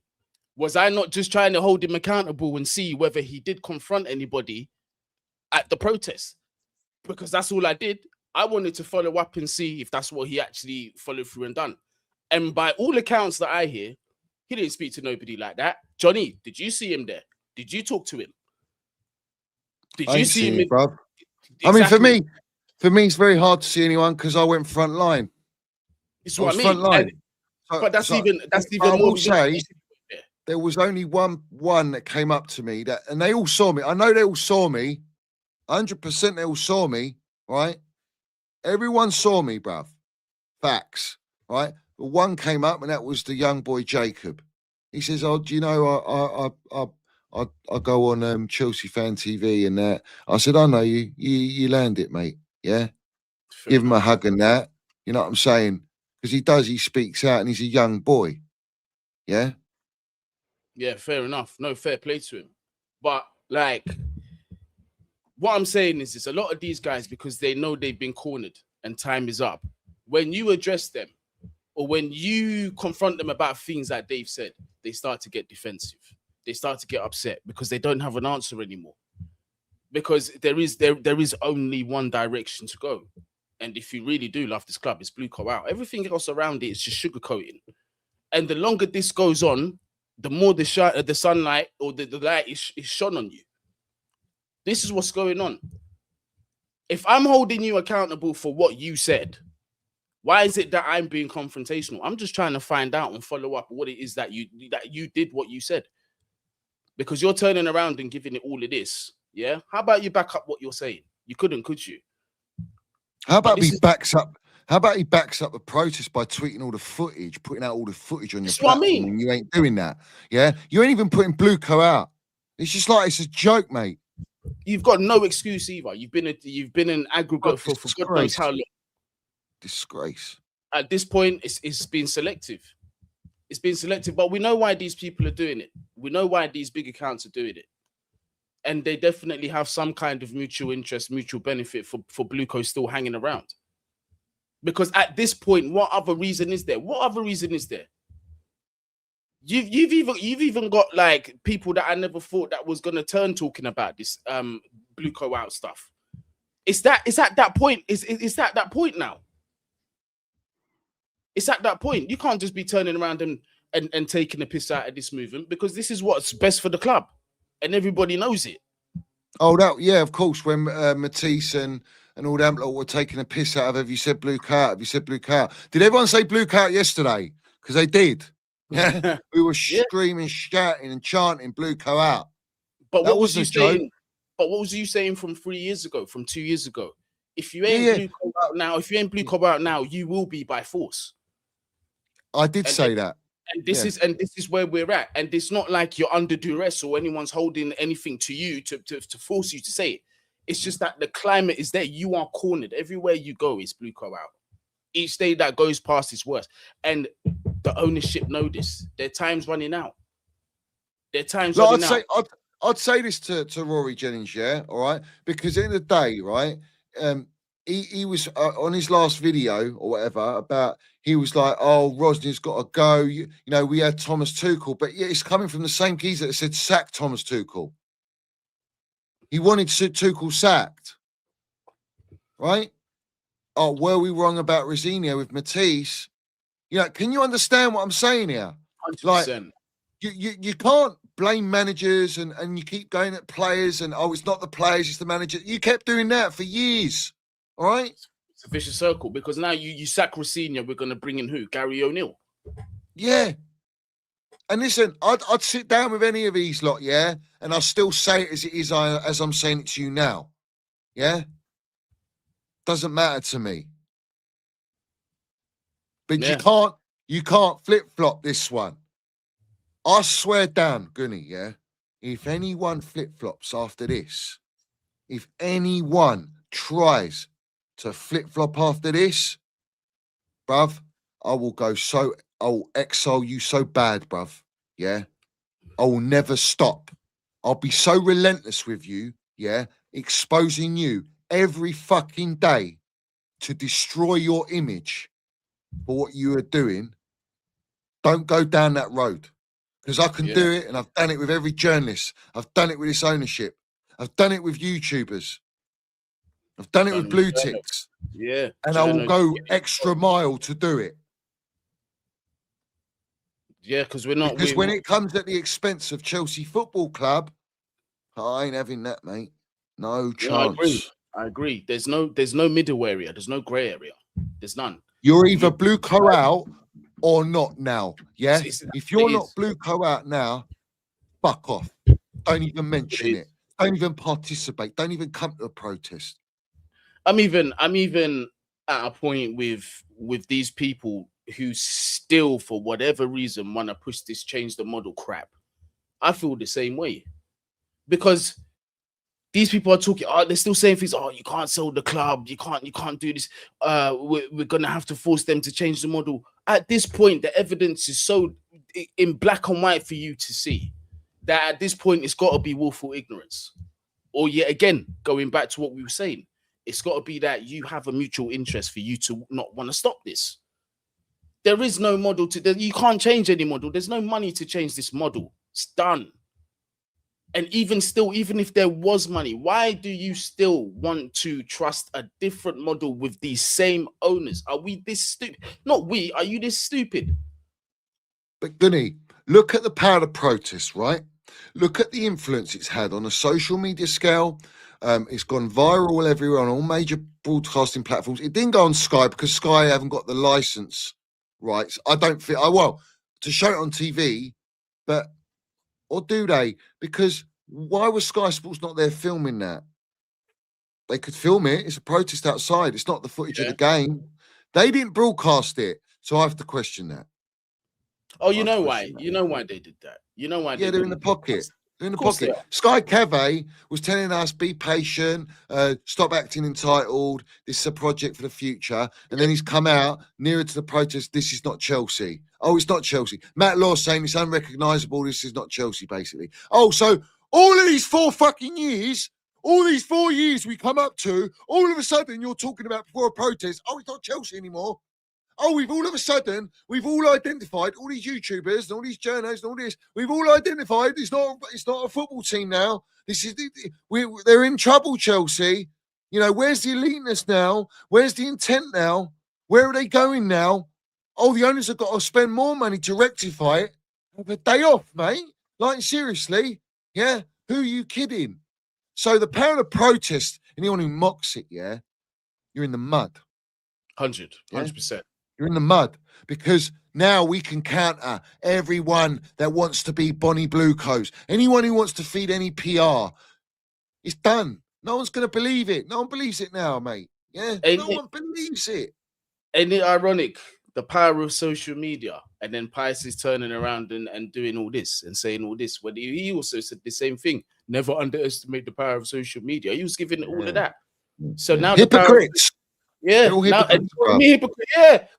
Speaker 2: Was I not just trying to hold him accountable and see whether he did confront anybody at the protest? Because that's all I did. I wanted to follow up and see if that's what he actually followed through and done. And by all accounts that I hear, he didn't speak to nobody like that. Johnny, did you see him there? Did you talk to him? Did you see him?
Speaker 1: Bro. Exactly. I mean, for me, it's very hard to see anyone because I went front line.
Speaker 2: It's what I mean. Front line. But that's even
Speaker 1: I will say there was only one that came up to me and they all saw me. I know they all saw me. 100% they all saw me, right? Everyone saw me, bruv. Facts, right? But one came up and that was the young boy Jacob. He says, "Oh, do you know I go on Chelsea Fan TV and that." I said, "I know you. You land it, mate. Yeah, fair give him a hug and that. You know what I'm saying? Because he does. He speaks out and he's a young boy. Yeah."
Speaker 2: Yeah, fair enough. No, fair play to him. But like, what I'm saying is, a lot of these guys, because they know they've been cornered and time is up. When you address them, or when you confront them about things that they've said, they start to get defensive. They start to get upset because they don't have an answer anymore. Because there is only one direction to go. And if you really do love this club, it's BlueCo out. Everything else around it is just sugarcoating. And the longer this goes on, the more the sunlight or the light is shone on you. This is what's going on. If I'm holding you accountable for what you said, why is it that I'm being confrontational? I'm just trying to find out and follow up what it is that you did what you said. Because you're turning around and giving it all of this. Yeah. How about you back up what you're saying? You couldn't, could you?
Speaker 1: How about he backs up the protest by tweeting all the footage, putting out all the footage on your platform? What I mean. And you ain't doing that. Yeah. You ain't even putting BlueCo out. It's just like it's a joke, mate.
Speaker 2: You've got no excuse either. You've been an aggregate for God knows how long.
Speaker 1: Disgrace.
Speaker 2: At this point, it's been selective. It's been selective, but we know why these people are doing it. We know why these big accounts are doing it. And they definitely have some kind of mutual interest, mutual benefit for BlueCo still hanging around. Because at this point, what other reason is there? What other reason is there? You've even got like people that I never thought that was gonna turn talking about this BlueCo out stuff. It's at that point. It's at that point now. It's at that point. You can't just be turning around and taking a piss out of this movement because this is what's best for the club. And everybody knows it.
Speaker 1: Oh, yeah, of course. When Matisse and all them were taking a piss out of, have you said BlueCo out? Have you said BlueCo out? Did everyone say BlueCo out yesterday? Because they did. Yeah, we were screaming, shouting, and chanting BlueCo out.
Speaker 2: But what was you saying? But what was you saying from 3 years ago, from 2 years ago? If you ain't BlueCo out now, BlueCo out now, you will be by force.
Speaker 1: I did say that.
Speaker 2: And this is where we're at. And it's not like you're under duress or anyone's holding anything to you to force you to say it. It's just that the climate is there. You are cornered. Everywhere you go is BlueCo out. Each day that goes past is worse. And the ownership know this. Their time's running out. Their time's running out.
Speaker 1: I'd say this to Rory Jennings, yeah, all right? Because in the day, right, he was on his last video or whatever about, he was like, "Oh, Rosner's got to go. You know, we had Thomas Tuchel." But yeah, it's coming from the same geezer that said sack Thomas Tuchel. He wanted Tuchel sacked, right? Oh, were we wrong about Rosinha with Matisse? You know, can you understand what I'm saying here?
Speaker 2: 100%.
Speaker 1: Like, you can't blame managers and you keep going at players and, oh, it's not the players, it's the manager. You kept doing that for years, all right?
Speaker 2: It's a vicious circle because now you sack Rosinha, we're going to bring in who? Gary O'Neill.
Speaker 1: Yeah. And listen, I'd sit down with any of these lot, yeah, and I'll still say it as it is, as I'm saying it to you now, yeah? Doesn't matter to me. But you can't flip-flop this one. I swear down, Gunny, yeah, if anyone flip-flops after this, if anyone tries to flip-flop after this, bruv, I'll exile you so bad, bruv, yeah? I will never stop. I'll be so relentless with you, yeah, exposing you every fucking day to destroy your image, for what you are doing, don't go down that road. Because I can do it, and I've done it with every journalist. I've done it with this ownership. I've done it with YouTubers. I've done it with blue ticks.
Speaker 2: Yeah.
Speaker 1: And I will go extra mile to do it.
Speaker 2: Yeah, because we're not.
Speaker 1: Because when it comes at the expense of Chelsea Football Club, I ain't having that, mate. No chance.
Speaker 2: I agree. There's no middle area. There's no grey area. There's none.
Speaker 1: You're either BlueCo out or not now. Yeah. If you're not BlueCo out now, fuck off. Don't even mention it. Don't even participate. Don't even come to a protest.
Speaker 2: I'm even at a point with these people who still, for whatever reason, want to push this change the model crap. I feel the same way, because these people are talking. They're still saying things. Oh, you can't sell the club. You can't do this. We're gonna have to force them to change the model. At this point, the evidence is so in black and white for you to see that at this point it's got to be willful ignorance, or yet again going back to what we were saying, it's got to be that you have a mutual interest for you to not want to stop this. There is no model you can't change any model. There's no money to change this model. It's done. And even still, even if there was money, why do you still want to trust a different model with these same owners? Are we this stupid? Not we. Are you this stupid?
Speaker 1: But Gunny, look at the power of protest, right? Look at the influence it's had on a social media scale. It's gone viral everywhere on all major broadcasting platforms. It didn't go on Sky because Sky haven't got the license rights. I don't feel to show it on TV, or do they? Because why was Sky Sports not there filming that? They could film it. It's a protest outside. It's not the footage of the game. They didn't broadcast it, so I have to question that.
Speaker 2: Oh, you know why? You know why they did that? You know why?
Speaker 1: Yeah, they're in the pocket. They're in the pocket. Sky Cave was telling us, be patient, stop acting entitled. This is a project for the future. And then he's come out nearer to the protest. This is not Chelsea. Oh, it's not Chelsea. Matt Law saying it's unrecognisable. This is not Chelsea, basically. Oh, so all of these 4 fucking years, all these 4 years we come up to, all of a sudden you're talking about before a protest. Oh, it's not Chelsea anymore. Oh, we've all identified all these YouTubers and all these journalists and all this. We've all identified it's not a football team now. They're in trouble, Chelsea. You know, where's the eliteness now? Where's the intent now? Where are they going now? Oh, the owners have got to spend more money to rectify it. Have a day off, mate. Like, seriously? Yeah? Who are you kidding? So the power of protest, anyone who mocks it, yeah, you're in the mud.
Speaker 2: 100%.
Speaker 1: You're in the mud, because now we can counter everyone that wants to be Bonnie BlueCos. Anyone who wants to feed any PR, it's done. No one's going to believe it. No one believes it now, mate. Yeah, no one believes it.
Speaker 2: Ain't it ironic? The power of social media, and then Pius is turning around and doing all this and saying all this. When he also said the same thing. Never underestimate the power of social media. He was giving all of that. So now
Speaker 1: hypocrites.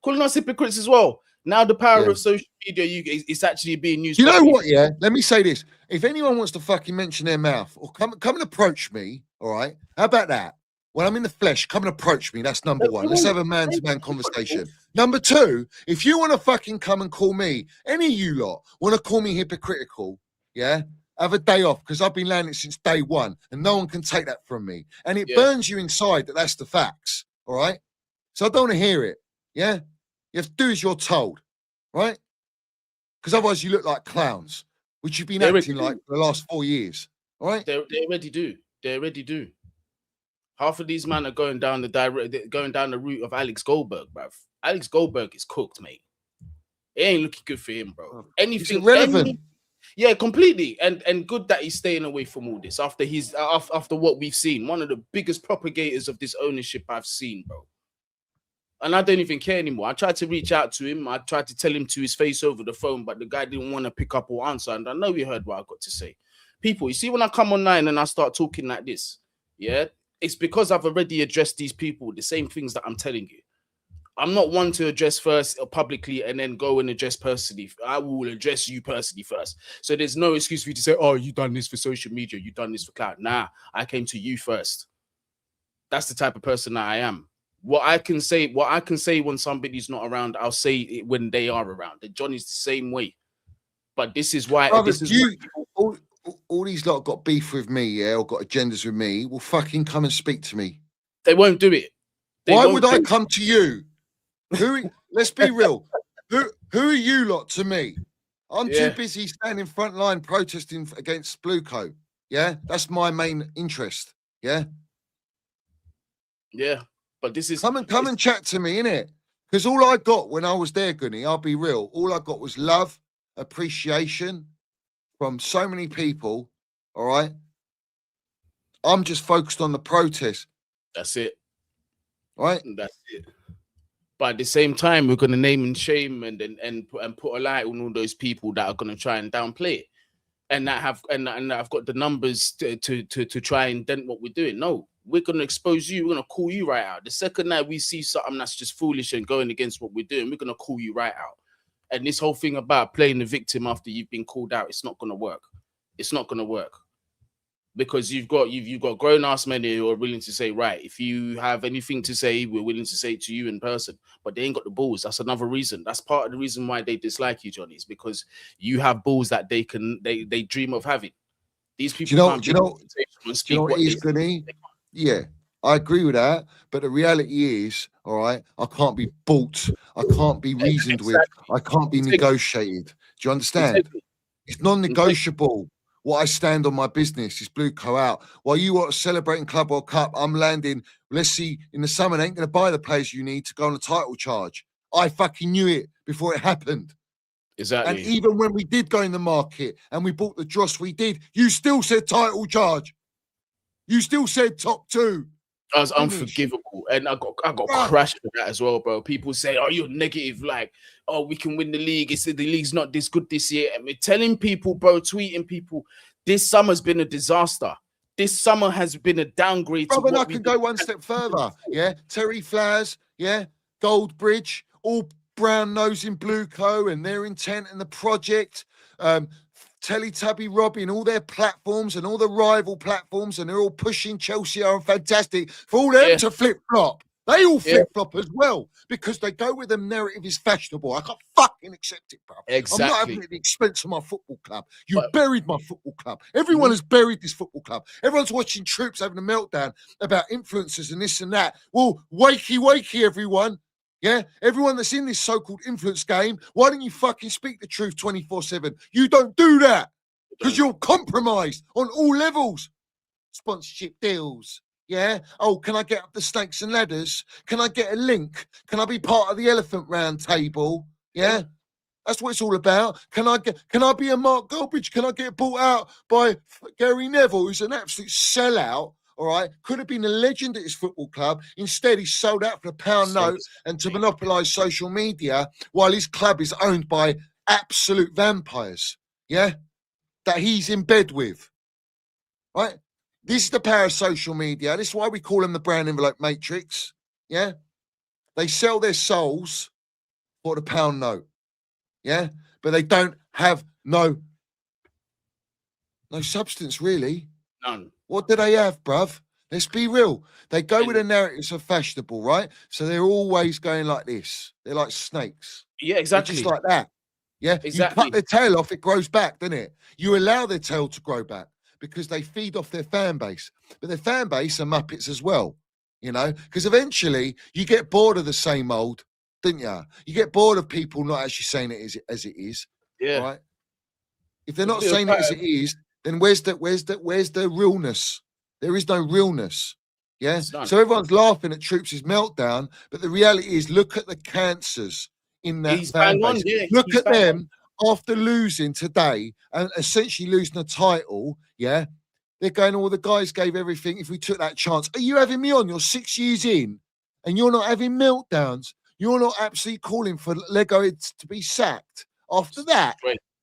Speaker 2: Calling us hypocrites as well. Now the power of social media, it's actually being used.
Speaker 1: You know what? Yeah, let me say this: if anyone wants to fucking mention their mouth or come and approach me, all right? How about that? When I'm in the flesh, come and approach me. That's number one. Let's have a man-to-man conversation. Number 2, if you want to fucking come and call me, any of you lot want to call me hypocritical, yeah? Have a day off, because I've been landing since day one, and no one can take that from me. And it burns you inside that that's the facts, all right? So I don't want to hear it, yeah? You have to do as you're told, right? Because otherwise you look like clowns, which you've been acting like for the last 4 years, all right?
Speaker 2: They already do. They already do. Half of these men are going down the route of Alex Goldberg, bruv. Alex Goldberg is cooked, mate. It ain't looking good for him, bro. Anything relevant. Yeah, completely. And good that he's staying away from all this after what we've seen. One of the biggest propagators of this ownership I've seen, bro. And I don't even care anymore. I tried to reach out to him. I tried to tell him to his face over the phone, but the guy didn't want to pick up or answer. And I know he heard what I got to say. People, you see, when I come online and I start talking like this, yeah, it's because I've already addressed these people, the same things that I'm telling you. I'm not one to address first publicly and then go and address personally. I will address you personally first. So there's no excuse for you to say, oh, you done this for social media. You done this for clout. Nah, I came to you first. That's the type of person that I am. what I can say when somebody's not around, I'll say it when they are around. And Johnny's the same way. But this is why.
Speaker 1: Brother, all these lot got beef with me, yeah, or got agendas with me, will fucking come and speak to me.
Speaker 2: They won't do it.
Speaker 1: Why would I come to you? Let's be real. Who are you lot to me? I'm too busy standing front line protesting against BlueCo. Yeah, that's my main interest. Yeah.
Speaker 2: Yeah, but this is
Speaker 1: come and chat to me, innit? Because all I got when I was there, Gunny, I'll be real. All I got was love, appreciation from so many people. All right. I'm just focused on the protest.
Speaker 2: That's it.
Speaker 1: Right.
Speaker 2: That's it. But at the same time, we're gonna name and shame and put a light on all those people that are gonna try and downplay it, and that have got the numbers to try and dent what we're doing. No, we're gonna expose you. We're gonna call you right out. The second night we see something that's just foolish and going against what we're doing, we're gonna call you right out. And this whole thing about playing the victim after you've been called out, it's not gonna work. It's not gonna work. Because you've got grown-ass men who are willing to say, right, if you have anything to say, we're willing to say it to you in person. But they ain't got the balls. That's another reason. That's part of the reason why they dislike you, Johnny, is because you have balls that they dream of having. These people
Speaker 1: do you know what it is, Gunny? Yeah, I agree with that. But the reality is, all right, I can't be bought. I can't be reasoned with. I can't be negotiated. Do you understand? It's non-negotiable. What I stand on my business is BlueCo out. While you are celebrating Club World Cup, I'm landing. Let's see, in the summer, they ain't going to buy the players you need to go on a title charge. I fucking knew it before it happened.
Speaker 2: Exactly.
Speaker 1: And even when we did go in the market and we bought the dross we did, you still said title charge. You still said top two.
Speaker 2: That was unforgivable. And I got crashed for that as well, bro. People say, oh, you're negative. Like, oh, we can win the league. It's the league's not this good this year. And we're telling people, bro, tweeting people, this summer's been a disaster. This summer has been a downgrade.
Speaker 1: Bro, and I can go one step further. Yeah. Terry Flowers, yeah. Goldbridge, all brown-nosing BlueCo and their intent and the project. Teletubby Robin, all their platforms and all the rival platforms, and they're all pushing Chelsea are fantastic for all them to flip-flop. They all flip-flop as well because they go with them narrative is fashionable. I can't fucking accept it, bro.
Speaker 2: Exactly.
Speaker 1: I'm not having it at the expense of my football club. You buried my football club. Everyone has buried this football club. Everyone's watching Troops having a meltdown about influencers and this and that. Well, wakey, everyone. Yeah, everyone that's in this so-called influence game, why don't you fucking speak the truth 24/7? You don't do that because you're compromised on all levels. Sponsorship deals, yeah? Oh, can I get up the snakes and ladders? Can I get a link? Can I be part of the elephant round table? Yeah? That's what it's all about. Can I be a Mark Goldbridge? Can I get bought out by Gary Neville, who's an absolute sellout? All right, could have been a legend at his football club. Instead, he's sold out for £1 note and to monopolise social media while his club is owned by absolute vampires, yeah, that he's in bed with, right? This is the power of social media. This is why we call them the brown envelope matrix, yeah? They sell their souls for the £1 note, yeah? But they don't have no substance, really.
Speaker 2: None.
Speaker 1: What do they have, bruv? Let's be real. They go with the narratives of fashionable, right? So they're always going like this. They're like snakes.
Speaker 2: Yeah, exactly.
Speaker 1: They're just like that. Yeah, exactly. You cut their tail off, it grows back, doesn't it? You allow their tail to grow back because they feed off their fan base. But their fan base are Muppets as well, you know? Because eventually you get bored of the same old, didn't you? You get bored of people not actually saying it as it is.
Speaker 2: Yeah.
Speaker 1: Right? If they're not saying it as it is, then where's the realness? There is no realness. Yeah. So everyone's laughing at Troops' meltdown, but the reality is, look at the cancers in that fan base. Look at them after losing today and essentially losing a title. Yeah. They're going, all the guys gave everything. If we took that chance, are you having me on? You're 6 years in and you're not having meltdowns. You're not absolutely calling for Lego to be sacked after that.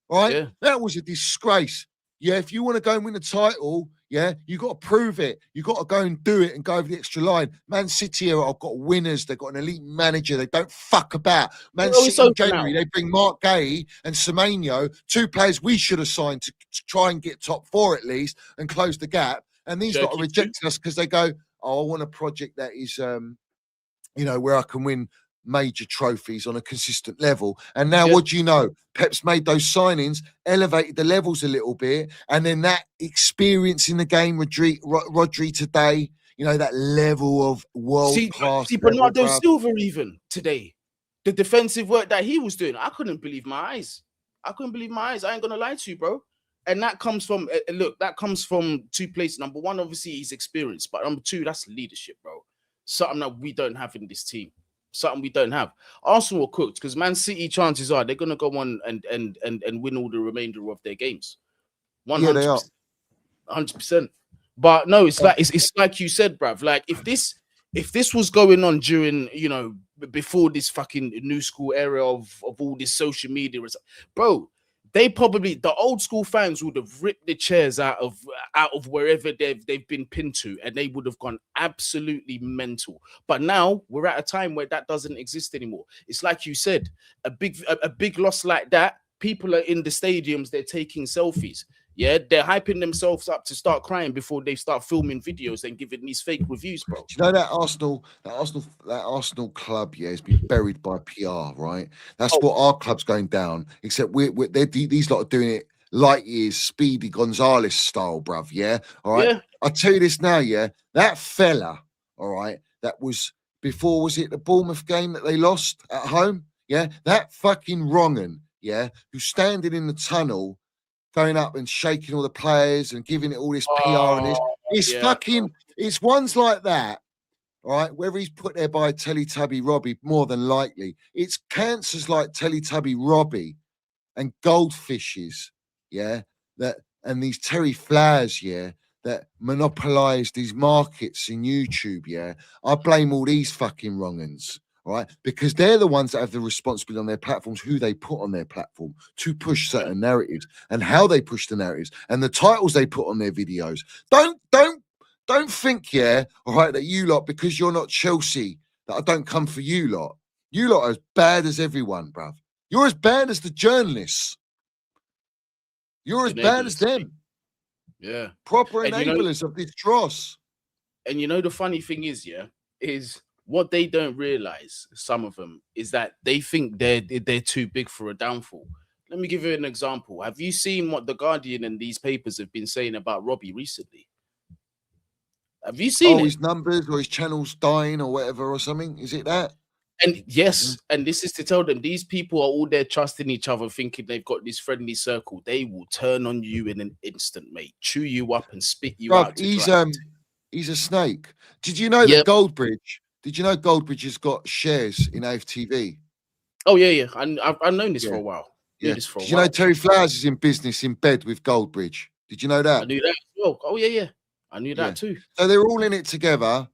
Speaker 1: Right. Yeah. That was a disgrace. Yeah, if you want to go and win a title, yeah, you got to prove it. You got to go and do it and go over the extra line. Man City here have got winners. They've got an elite manager. They don't fuck about. Man City in January, they bring Mark Gay and Semenyo, 2 players we should have signed to try and get top 4 at least and close the gap. And these lot are rejecting us because they go, oh, I want a project that is you know, where I can win major trophies on a consistent level. And now,
Speaker 2: Yeah.
Speaker 1: what do you know? Pep's made those signings, elevated the levels a little bit, and then that experience in the game, Rodri today, you know, that level of world class.
Speaker 2: Bernardo Silva even today, the defensive work that he was doing, I couldn't believe my eyes. I ain't gonna lie to you, bro. And that comes from look, that comes from two places. Number one, obviously, he's experienced, but number two, that's leadership, bro. Something that we don't have in this team. Something we don't have. Arsenal are cooked because Man City, chances are they're gonna go on and win all the remainder of their games. 100%. 100%. But no, it's like you said, bruv. Like if this was going on during, you know, before this fucking new school era of all this social media, bro, they probably, the old school fans would have ripped the chairs out of wherever they've been pinned to, and they would have gone absolutely mental. But now we're at a time where that doesn't exist anymore. It's like you said, a big loss like that, people are in the stadiums, they're taking selfies. Yeah, they're hyping themselves up to start crying before they start filming videos and giving these fake reviews, bro.
Speaker 1: Do you know that Arsenal club, yeah, has been buried by PR, right? That's what our club's going down. Except these lot are doing it light years, Speedy Gonzalez style, bruv. Yeah, all right. Yeah. I'll tell you this now, yeah. That fella, all right, that was before, was it the Bournemouth game that they lost at home? Yeah, that fucking wrong'un, yeah, who's standing in the tunnel, going up and shaking all the players and giving it all this PR and this. It's fucking, it's ones like that, right? Whether he's put there by Teletubby Robbie, more than likely. It's cancers like Teletubby Robbie and goldfishes, yeah, that, and these Terry Flowers, yeah, that monopolize these markets in YouTube, yeah. I blame all these fucking wrong'uns. Right, because they're the ones that have the responsibility on their platforms, who they put on their platform to push certain narratives and how they push the narratives and the titles they put on their videos. Don't think, yeah, all right, that you lot, because you're not Chelsea, that I don't come for you lot. You lot are as bad as everyone, bruv. You're as bad as the journalists. You're as bad as them.
Speaker 2: Yeah,
Speaker 1: proper enablers of this dross.
Speaker 2: And you know the funny thing is, is what they don't realize, some of them, is that they think they're too big for a downfall. Let me give you an example. Have you seen what the Guardian and these papers have been saying about Robbie recently? Have you seen
Speaker 1: his numbers or his channels dying or whatever or something? Is it that?
Speaker 2: And yes, and this is to tell them these people are all there trusting each other, thinking they've got this friendly circle. They will turn on you in an instant, mate. Chew you up and spit you out.
Speaker 1: He's a snake. Did you know that Goldbridge? Did you know Goldbridge has got shares in AFTV?
Speaker 2: Oh yeah. I've known this for a while.
Speaker 1: Did you know Terry Flowers is in business in bed with Goldbridge? Did you know that?
Speaker 2: I knew that as well. Oh yeah. I knew that too.
Speaker 1: So they're all in it together,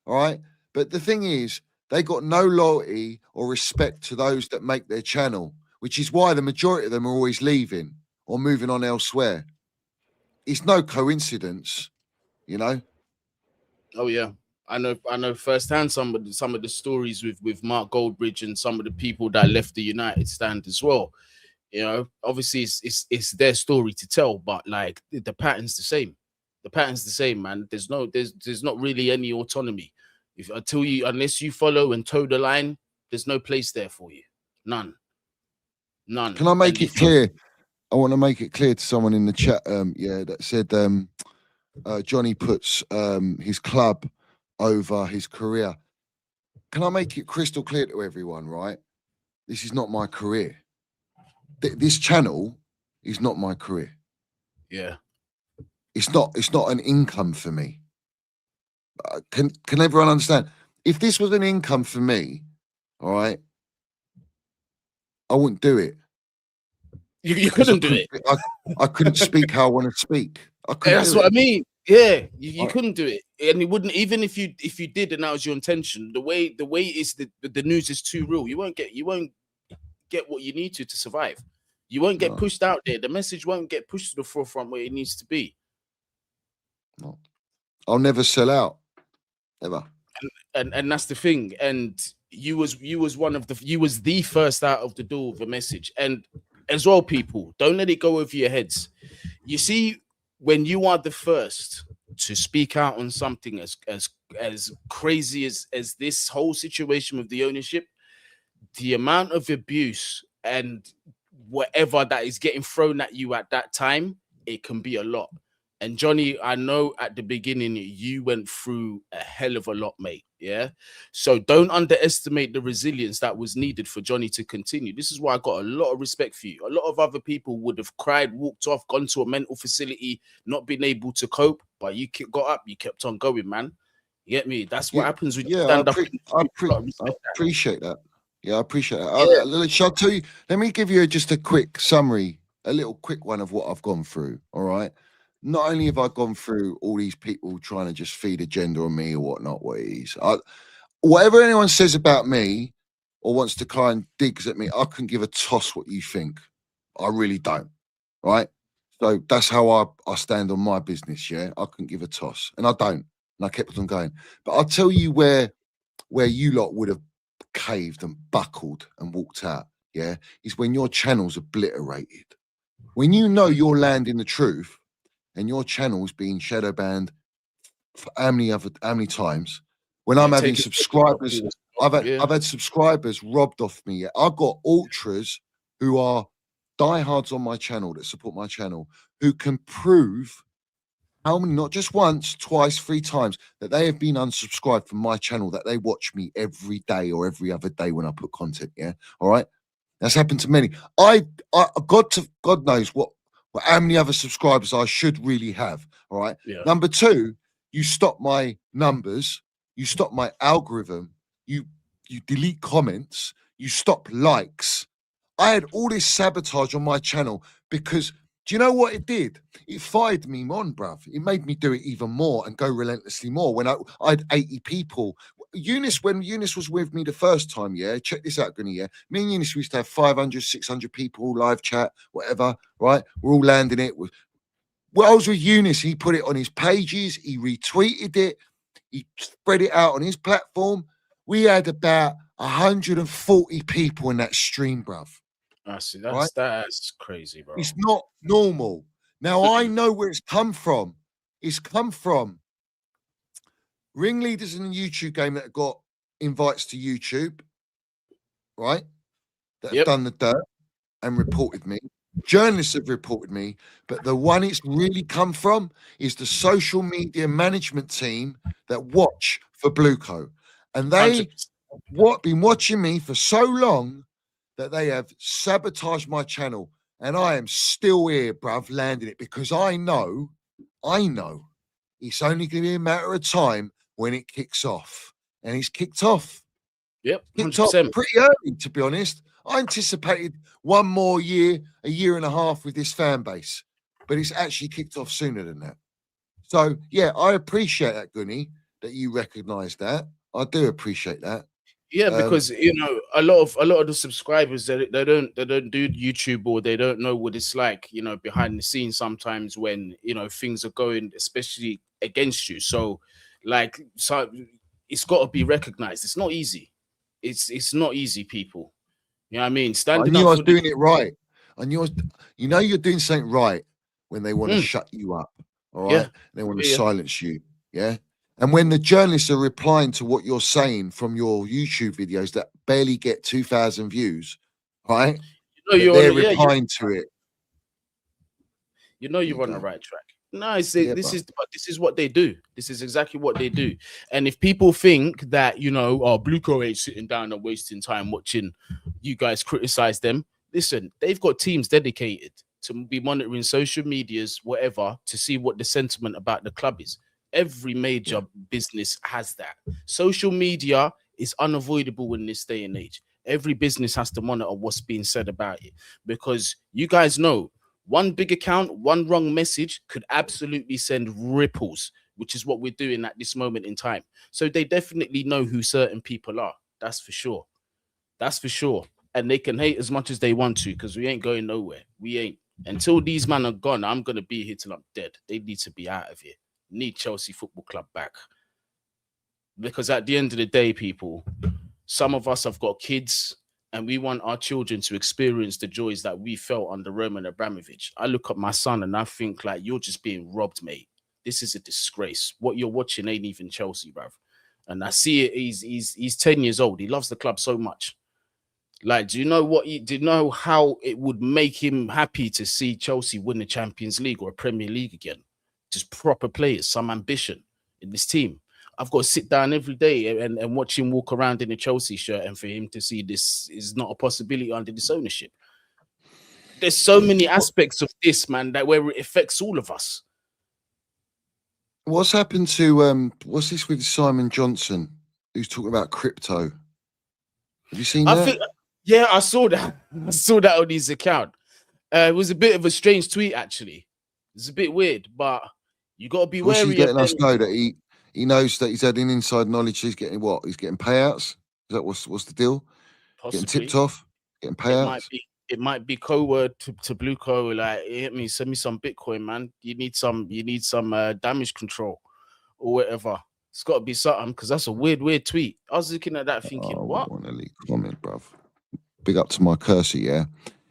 Speaker 1: all right? But the thing is, they got no loyalty or respect to those that make their channel, which is why the majority of them are always leaving or moving on elsewhere. It's no coincidence, you know?
Speaker 2: Oh yeah. I know firsthand some of the stories with Mark Goldbridge and some of the people that left the United stand as well. You know, obviously it's their story to tell, but like the pattern's the same. The pattern's the same, man. There's not really any autonomy. Unless you follow and toe the line, there's no place there for you. None.
Speaker 1: Can I make it clear? I want to make it clear to someone in the chat, that said Johnny puts his club over his career. Can I make it crystal clear to everyone, right? This is not my career. This channel is not my career.
Speaker 2: Yeah.
Speaker 1: It's not an income for me. Can everyone understand? If this was an income for me, all right, I wouldn't do it.
Speaker 2: You couldn't do it.
Speaker 1: I couldn't speak how I want to speak.
Speaker 2: That's what I mean. Yeah, you couldn't do it, and it wouldn't, even if you did, and that was your intention. The way is the news is too real. You won't get what you need to survive. You won't get pushed out there. The message won't get pushed to the forefront where it needs to be.
Speaker 1: No, I'll never sell out, ever.
Speaker 2: And that's the thing. And you was the first out of the door with a message. And as well, people, don't let it go over your heads. You see, when you are the first, to speak out on something as crazy as this whole situation with the ownership, the amount of abuse and whatever that is getting thrown at you at that time, it can be a lot. And Johnny, I know at the beginning you went through a hell of a lot, mate. Yeah. So don't underestimate the resilience that was needed for Johnny to continue. This is why I got a lot of respect for you. A lot of other people would have cried, walked off, gone to a mental facility, not been able to cope, but you got up, you kept on going, man. You get me? That's what happens when you stand up.
Speaker 1: I appreciate that. Yeah, I appreciate that.
Speaker 2: Yeah.
Speaker 1: Shall I tell you? Let me give you just a quick summary, a little quick one of what I've gone through. All right. Not only have I gone through all these people trying to just feed agenda on me or whatnot, what it is. Whatever anyone says about me or wants to kind of digs at me, I couldn't give a toss what you think. I really don't. Right. So that's how I stand on my business. Yeah. I couldn't give a toss, and I don't. And I kept on going. But I'll tell you where you lot would have caved and buckled and walked out, yeah, is when your channel's obliterated. When you know you're landing the truth and your channel's being shadow banned for how many times, when I'm having subscribers, I've had subscribers robbed off me. Yeah? I've got ultras who are diehards on my channel that support my channel, who can prove how many, not just once, twice, 3 times, that they have been unsubscribed from my channel, that they watch me every day or every other day when I put content. Yeah. All right. That's happened to many. God knows how many other subscribers I should really have. All right.
Speaker 2: Yeah.
Speaker 1: Number 2, you stop my numbers, you stop my algorithm, you delete comments, you stop likes. I had all this sabotage on my channel because, do you know what it did? It fired me on, bruv. It made me do it even more and go relentlessly more. When I had 80 people. When Eunice was with me the first time, yeah, check this out, Gunny, yeah. Me and Eunice, we used to have 500, 600 people, live chat, whatever, right? We're all landing it. Well, I was with Eunice. He put it on his pages. He retweeted it. He spread it out on his platform. We had about 140 people in that stream, bruv.
Speaker 2: I see. That's crazy, bro.
Speaker 1: It's not normal. Now, I know where it's come from. It's come from ringleaders in the YouTube game that got invites to YouTube, right? That have done the dirt and reported me. Journalists have reported me. But the one it's really come from is the social media management team that watch for BlueCo. And they been watching me for so long that they have sabotaged my channel, and I am still here, bruv, landing it, because I know it's only going to be a matter of time when it kicks off, and it's kicked off.
Speaker 2: Yep, 100%.
Speaker 1: Kicked off pretty early, to be honest. I anticipated one more year, a year and a half with this fan base, but it's actually kicked off sooner than that. So yeah, I appreciate that, Gunny, that you recognise that. I do appreciate that.
Speaker 2: Yeah, because a lot of the subscribers they don't do YouTube, or they don't know what it's like, behind the scenes sometimes when things are going especially against you. So it's got to be recognized. It's not easy. It's not easy, people. You know what I mean?
Speaker 1: Standing I knew I was doing it right. I knew you're doing something right when they want to shut you up. All right,
Speaker 2: yeah.
Speaker 1: They want to silence you. Yeah. And when the journalists are replying to what you're saying from your YouTube videos that barely get 2,000 views, right? They're replying to it.
Speaker 2: You're on the right track. No, this is what they do. This is exactly what they do. And if people think that BlueCo ain't sitting down and wasting time watching you guys criticize them, listen, they've got teams dedicated to be monitoring social medias, whatever, to see what the sentiment about the club is. Every major business has that. Social media is unavoidable in this day and age. Every business has to monitor what's being said about it, because you guys know one big account, one wrong message could absolutely send ripples, which is what we're doing at this moment in time. So they definitely know who certain people are. That's for sure. That's for sure. And they can hate as much as they want to, because we ain't going nowhere. We ain't. Until these men are gone, I'm going to be here till I'm dead. They need to be out of here. Need Chelsea Football Club back, because at the end of the day, people, some of us have got kids and we want our children to experience the joys that we felt under Roman Abramovich. I look at my son and I think, like, you're just being robbed, mate. This is a disgrace. What you're watching ain't even Chelsea, bruv. And I see it. He's 10 years old. He loves the club so much. Like, do you know how it would make him happy to see Chelsea win the Champions League or a Premier League again? Just proper players, some ambition in this team. I've got to sit down every day and watch him walk around in a Chelsea shirt, and for him to see this is not a possibility under this ownership. There's so many aspects of this, man, that where it affects all of us.
Speaker 1: What's happened to what's this with Simon Johnson, who's talking about crypto? Have you seen that?
Speaker 2: Yeah, I saw that. I saw that on his account. It was a bit of a strange tweet, actually. It's a bit weird, but you got to be wary.
Speaker 1: He's letting us know that he knows that he's had an inside knowledge. He's getting what? He's getting payouts. Is that what's the deal?
Speaker 2: Possibly.
Speaker 1: Getting tipped off, getting payouts.
Speaker 2: It might be code to BlueCo, like, hit me, send me some Bitcoin, man. You need some damage control or whatever. It's got to be something, because that's a weird tweet. I was looking at that thinking, what?
Speaker 1: I want to leak comment, bruv. Big up to my cursor, yeah.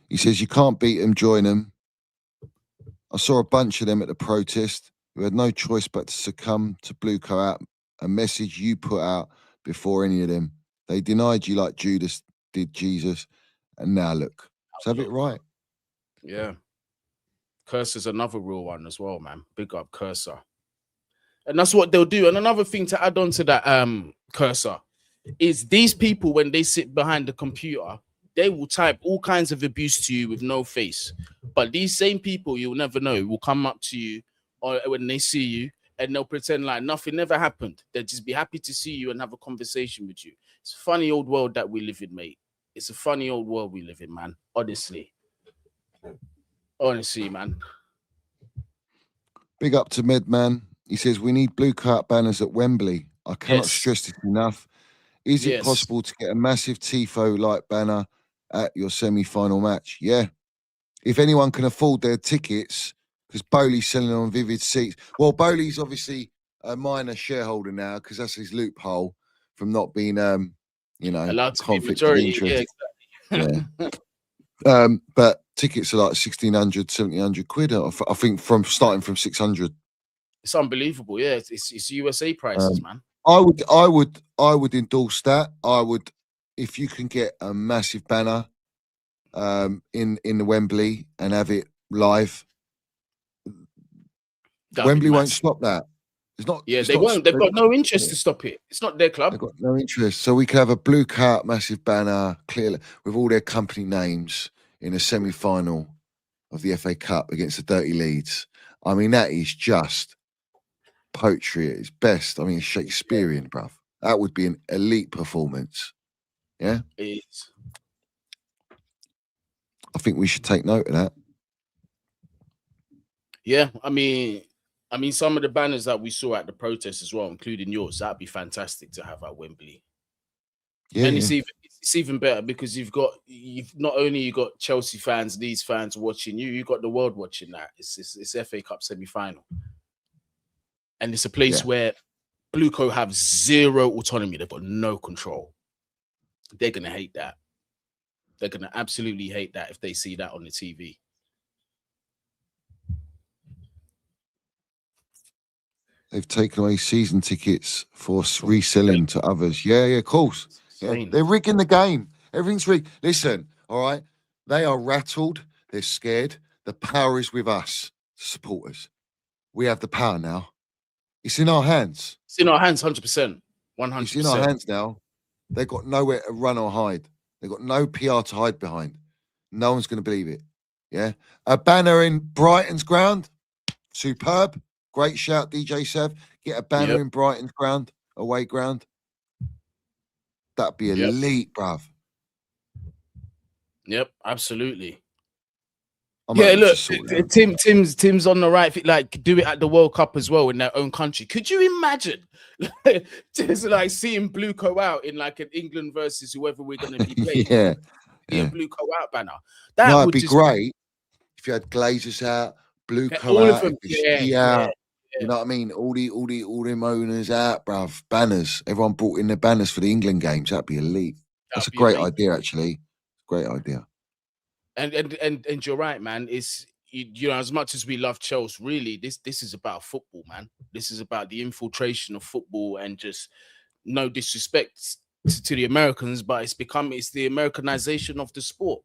Speaker 1: He says you can't beat them, join them. I saw a bunch of them at the protest who had no choice but to succumb to BlueCo out, a message you put out before any of them. They denied you like Judas did Jesus, and now look. Let's have it right.
Speaker 2: Yeah. Cursor's another real one as well, man. Big up Cursor. And that's what they'll do. And another thing to add on to that Cursor is these people, when they sit behind the computer, they will type all kinds of abuse to you with no face. But these same people, you'll never know, will come up to you or when they see you, and they'll pretend like nothing never happened. They'll just be happy to see you and have a conversation with you. It's a funny old world that we live in, mate. It's a funny old world we live in, man. Honestly, man.
Speaker 1: Big up to Medman. He says we need BlueCo banners at Wembley. I cannot stress this enough. Is it possible to get a massive tifo-like banner at your semi-final match? Yeah. If anyone can afford their tickets, because Bowley's selling on Vivid Seats. Well, Bowley's obviously a minor shareholder now, because that's his loophole from not being,
Speaker 2: allowed to
Speaker 1: conflict
Speaker 2: be majority.
Speaker 1: of interest.
Speaker 2: Yeah, exactly.
Speaker 1: Yeah. But tickets are like 1,600, 1,700 quid. I think starting from 600.
Speaker 2: It's unbelievable. Yeah, it's USA prices, man.
Speaker 1: I would endorse that. I would, if you can get a massive banner in the Wembley and have it live. Wembley won't stop that. It's not.
Speaker 2: Yeah, they won't. They've got no interest to stop it. It's not their club.
Speaker 1: They've got no interest. So we could have a BlueCo massive banner, clearly with all their company names in a semi-final of the FA Cup against the Dirty Leeds. I mean, that is just poetry at its best. I mean, it's Shakespearean, bruv. That would be an elite performance. Yeah?
Speaker 2: It is.
Speaker 1: I think we should take note of that.
Speaker 2: Yeah, I mean, some of the banners that we saw at the protest as well, including yours, that'd be fantastic to have at Wembley. Yeah, and it's even better because you've not only got Chelsea fans, Leeds fans watching you, you've got the world watching that. It's FA Cup semi-final. And it's a place where BlueCo have zero autonomy. They've got no control. They're going to hate that. They're going to absolutely hate that if they see that on the TV.
Speaker 1: They've taken away season tickets for reselling to others. Yeah, of course. Yeah. They're rigging the game. Everything's rigged. Listen, all right? They are rattled. They're scared. The power is with us, supporters. We have the power now. It's in our hands.
Speaker 2: It's in our hands, 100%. 100%.
Speaker 1: It's in our hands now. They've got nowhere to run or hide. They've got no PR to hide behind. No one's going to believe it. Yeah. A banner in Brighton's ground. Superb. Great shout, DJ Sav. Get a banner in Brighton's ground, away ground. That'd be elite, bruv.
Speaker 2: Yep, absolutely. Look, Tim's on the right thing. Like, do it at the World Cup as well in their own country. Could you imagine just like seeing BlueCo out in like an England versus whoever we're going to be playing? A BlueCo out banner. That would
Speaker 1: be great if you had Glazers out, BlueCo
Speaker 2: all
Speaker 1: out,
Speaker 2: of them,
Speaker 1: out. You know what I mean? All them owners out, bruv. Banners. Everyone brought in their banners for the England games. That'd be elite. That's a great idea, actually. Great idea.
Speaker 2: And you're right, man. you know, as much as we love Chelsea, really, this is about football, man. This is about the infiltration of football, and just no disrespect to the Americans, but it's the Americanization of the sport.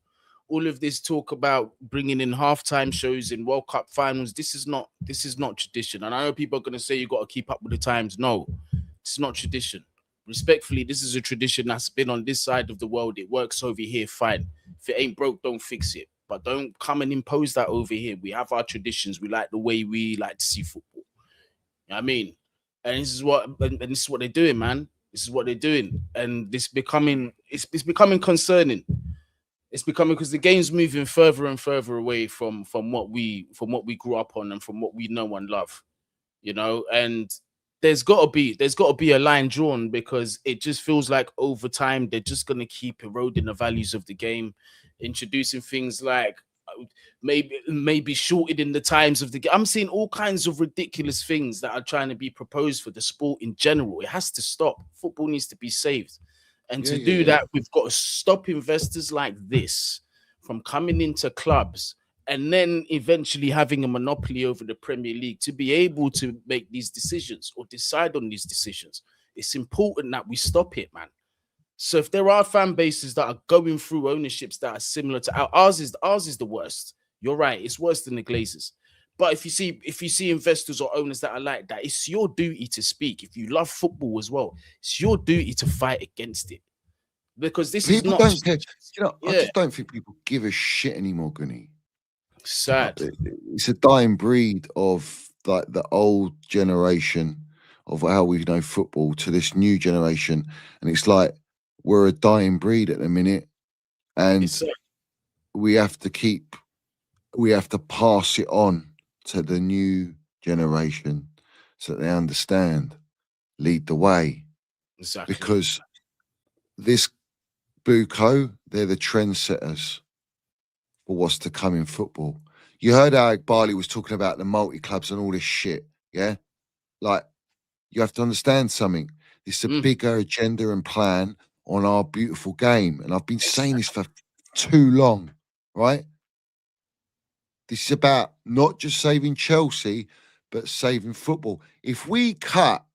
Speaker 2: All of this talk about bringing in halftime shows in World Cup finals, this is not tradition. And I know people are going to say you got to keep up with the times. No, it's not tradition. Respectfully, this is a tradition that's been on this side of the world. It works over here, fine. If it ain't broke, don't fix it. But don't come and impose that over here. We have our traditions. We like the way we like to see football. You know what I mean? And this is what they're doing, man. This is what they're doing, and it's becoming concerning. It's becoming, because the game's moving further and further away from what we grew up on and from what we know and love, you know. And there's got to be a line drawn, because it just feels like over time they're just going to keep eroding the values of the game, introducing things like maybe shortening the times of the game. I'm seeing all kinds of ridiculous things that are trying to be proposed for the sport in general. It has to stop. Football needs to be saved. And to do that, we've got to stop investors like this from coming into clubs and then eventually having a monopoly over the Premier League to be able to make these decisions or decide on these decisions. It's important that we stop it, man. So if there are fan bases that are going through ownerships that are similar to ours is the worst. You're right, it's worse than the Glazers. But if you see investors or owners that are like that, it's your duty to speak. If you love football as well, it's your duty to fight against it. Because this
Speaker 1: people
Speaker 2: is not.
Speaker 1: Don't care. You know, I just don't think people give a shit anymore, Gunny.
Speaker 2: Sad.
Speaker 1: It's a dying breed of like the old generation of how we know football to this new generation, and it's like we're a dying breed at the minute, and we have to pass it on to the new generation so that they understand, lead the way.
Speaker 2: Exactly.
Speaker 1: Because this BlueCo, they're the trendsetters for what's to come in football. You heard how Barley was talking about the multi-clubs and all this shit, yeah? Like, you have to understand something. It's a bigger agenda and plan on our beautiful game. And I've been saying this for too long, right? This is about not just saving Chelsea, but saving football. If we cut,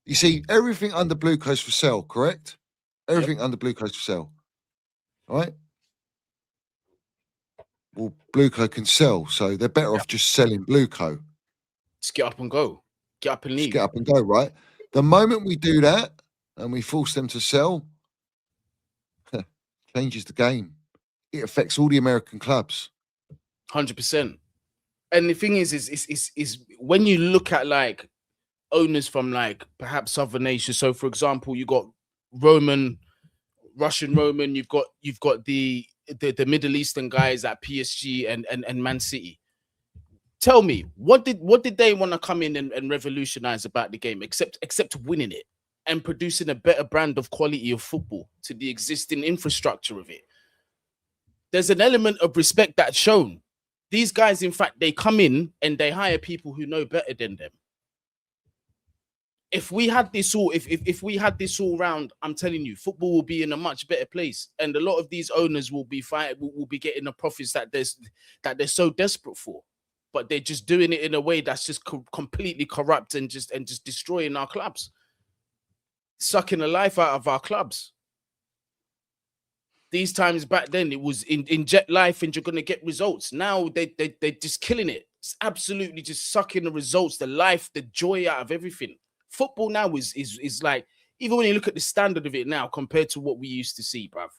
Speaker 1: you see, everything under BlueCo's for sale, correct? Everything under BlueCo's for sale, right? Well, BlueCo can sell, so they're better off just selling BlueCo.
Speaker 2: Just get up and go. Get up and leave.
Speaker 1: Just get up and go, right? The moment we do that and we force them to sell, changes the game. It affects all the American clubs.
Speaker 2: 100%. And the thing is when you look at like owners from like perhaps other nations. So, for example, you got Russian Roman. You've got the Middle Eastern guys at PSG and Man City. Tell me, what did they want to come in and revolutionize about the game, except winning it and producing a better brand of quality of football to the existing infrastructure of it? There's an element of respect that's shown. These guys, in fact, they come in and they hire people who know better than them. If we had this all, if we had this all round, I'm telling you, football will be in a much better place, and a lot of these owners will be getting the profits that they're so desperate for, but they're just doing it in a way that's just completely corrupt and just destroying our clubs, sucking the life out of our clubs. These times back then, it was inject life and you're gonna get results. Now they're just killing it. It's absolutely just sucking the results, the life, the joy out of everything. Football now is like, even when you look at the standard of it now compared to what we used to see, bruv,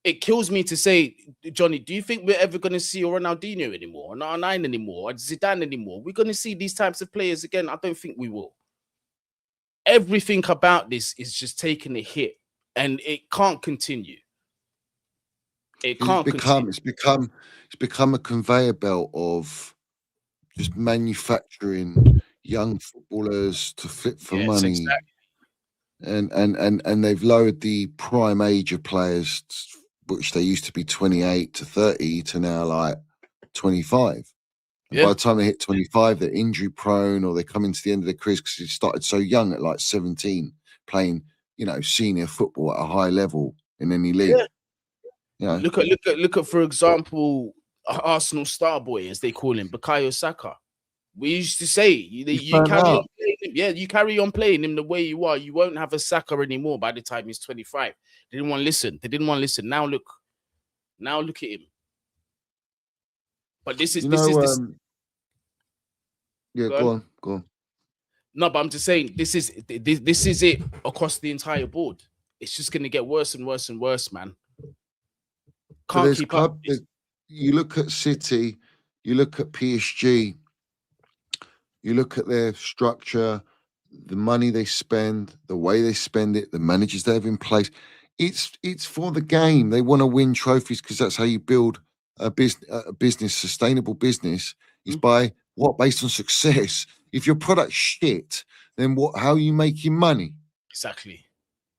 Speaker 2: it kills me to say, Johnny, do you think we're ever going to see Ronaldinho anymore, or R9 anymore, or Zidane anymore? We're going to see these types of players again? I don't think we will. Everything about this is just taking a hit, and it can't continue. It's
Speaker 1: become a conveyor belt of just manufacturing young footballers to flip for money. Exactly. And they've lowered the prime age of players, which they used to be 28 to 30 to now like 25. And by the time they hit 25, they're injury prone, or they come into the end of their careers because they started so young at like 17, playing, senior football at a high level in any league.
Speaker 2: Yeah. Look at for example, Arsenal star boy, as they call him, Bukayo Saka. We used to say, you
Speaker 1: burnt
Speaker 2: carry on
Speaker 1: out.
Speaker 2: playing him. Yeah, you carry on playing him the way you are. You won't have a Saka anymore by the time he's 25. They didn't want to listen. They didn't want to listen. Now look at him. But this is
Speaker 1: yeah, go on.
Speaker 2: No, but I'm just saying this is it across the entire board. It's just gonna get worse and worse and worse, man. Can't keep up.
Speaker 1: You look at City, you look at PSG, you look at their structure, the money they spend, the way they spend it, the managers they have in place. It's for the game. They want to win trophies because that's how you build a business, sustainable business. Is by what? Based on success. If your product's shit, then what? How are you making money?
Speaker 2: Exactly.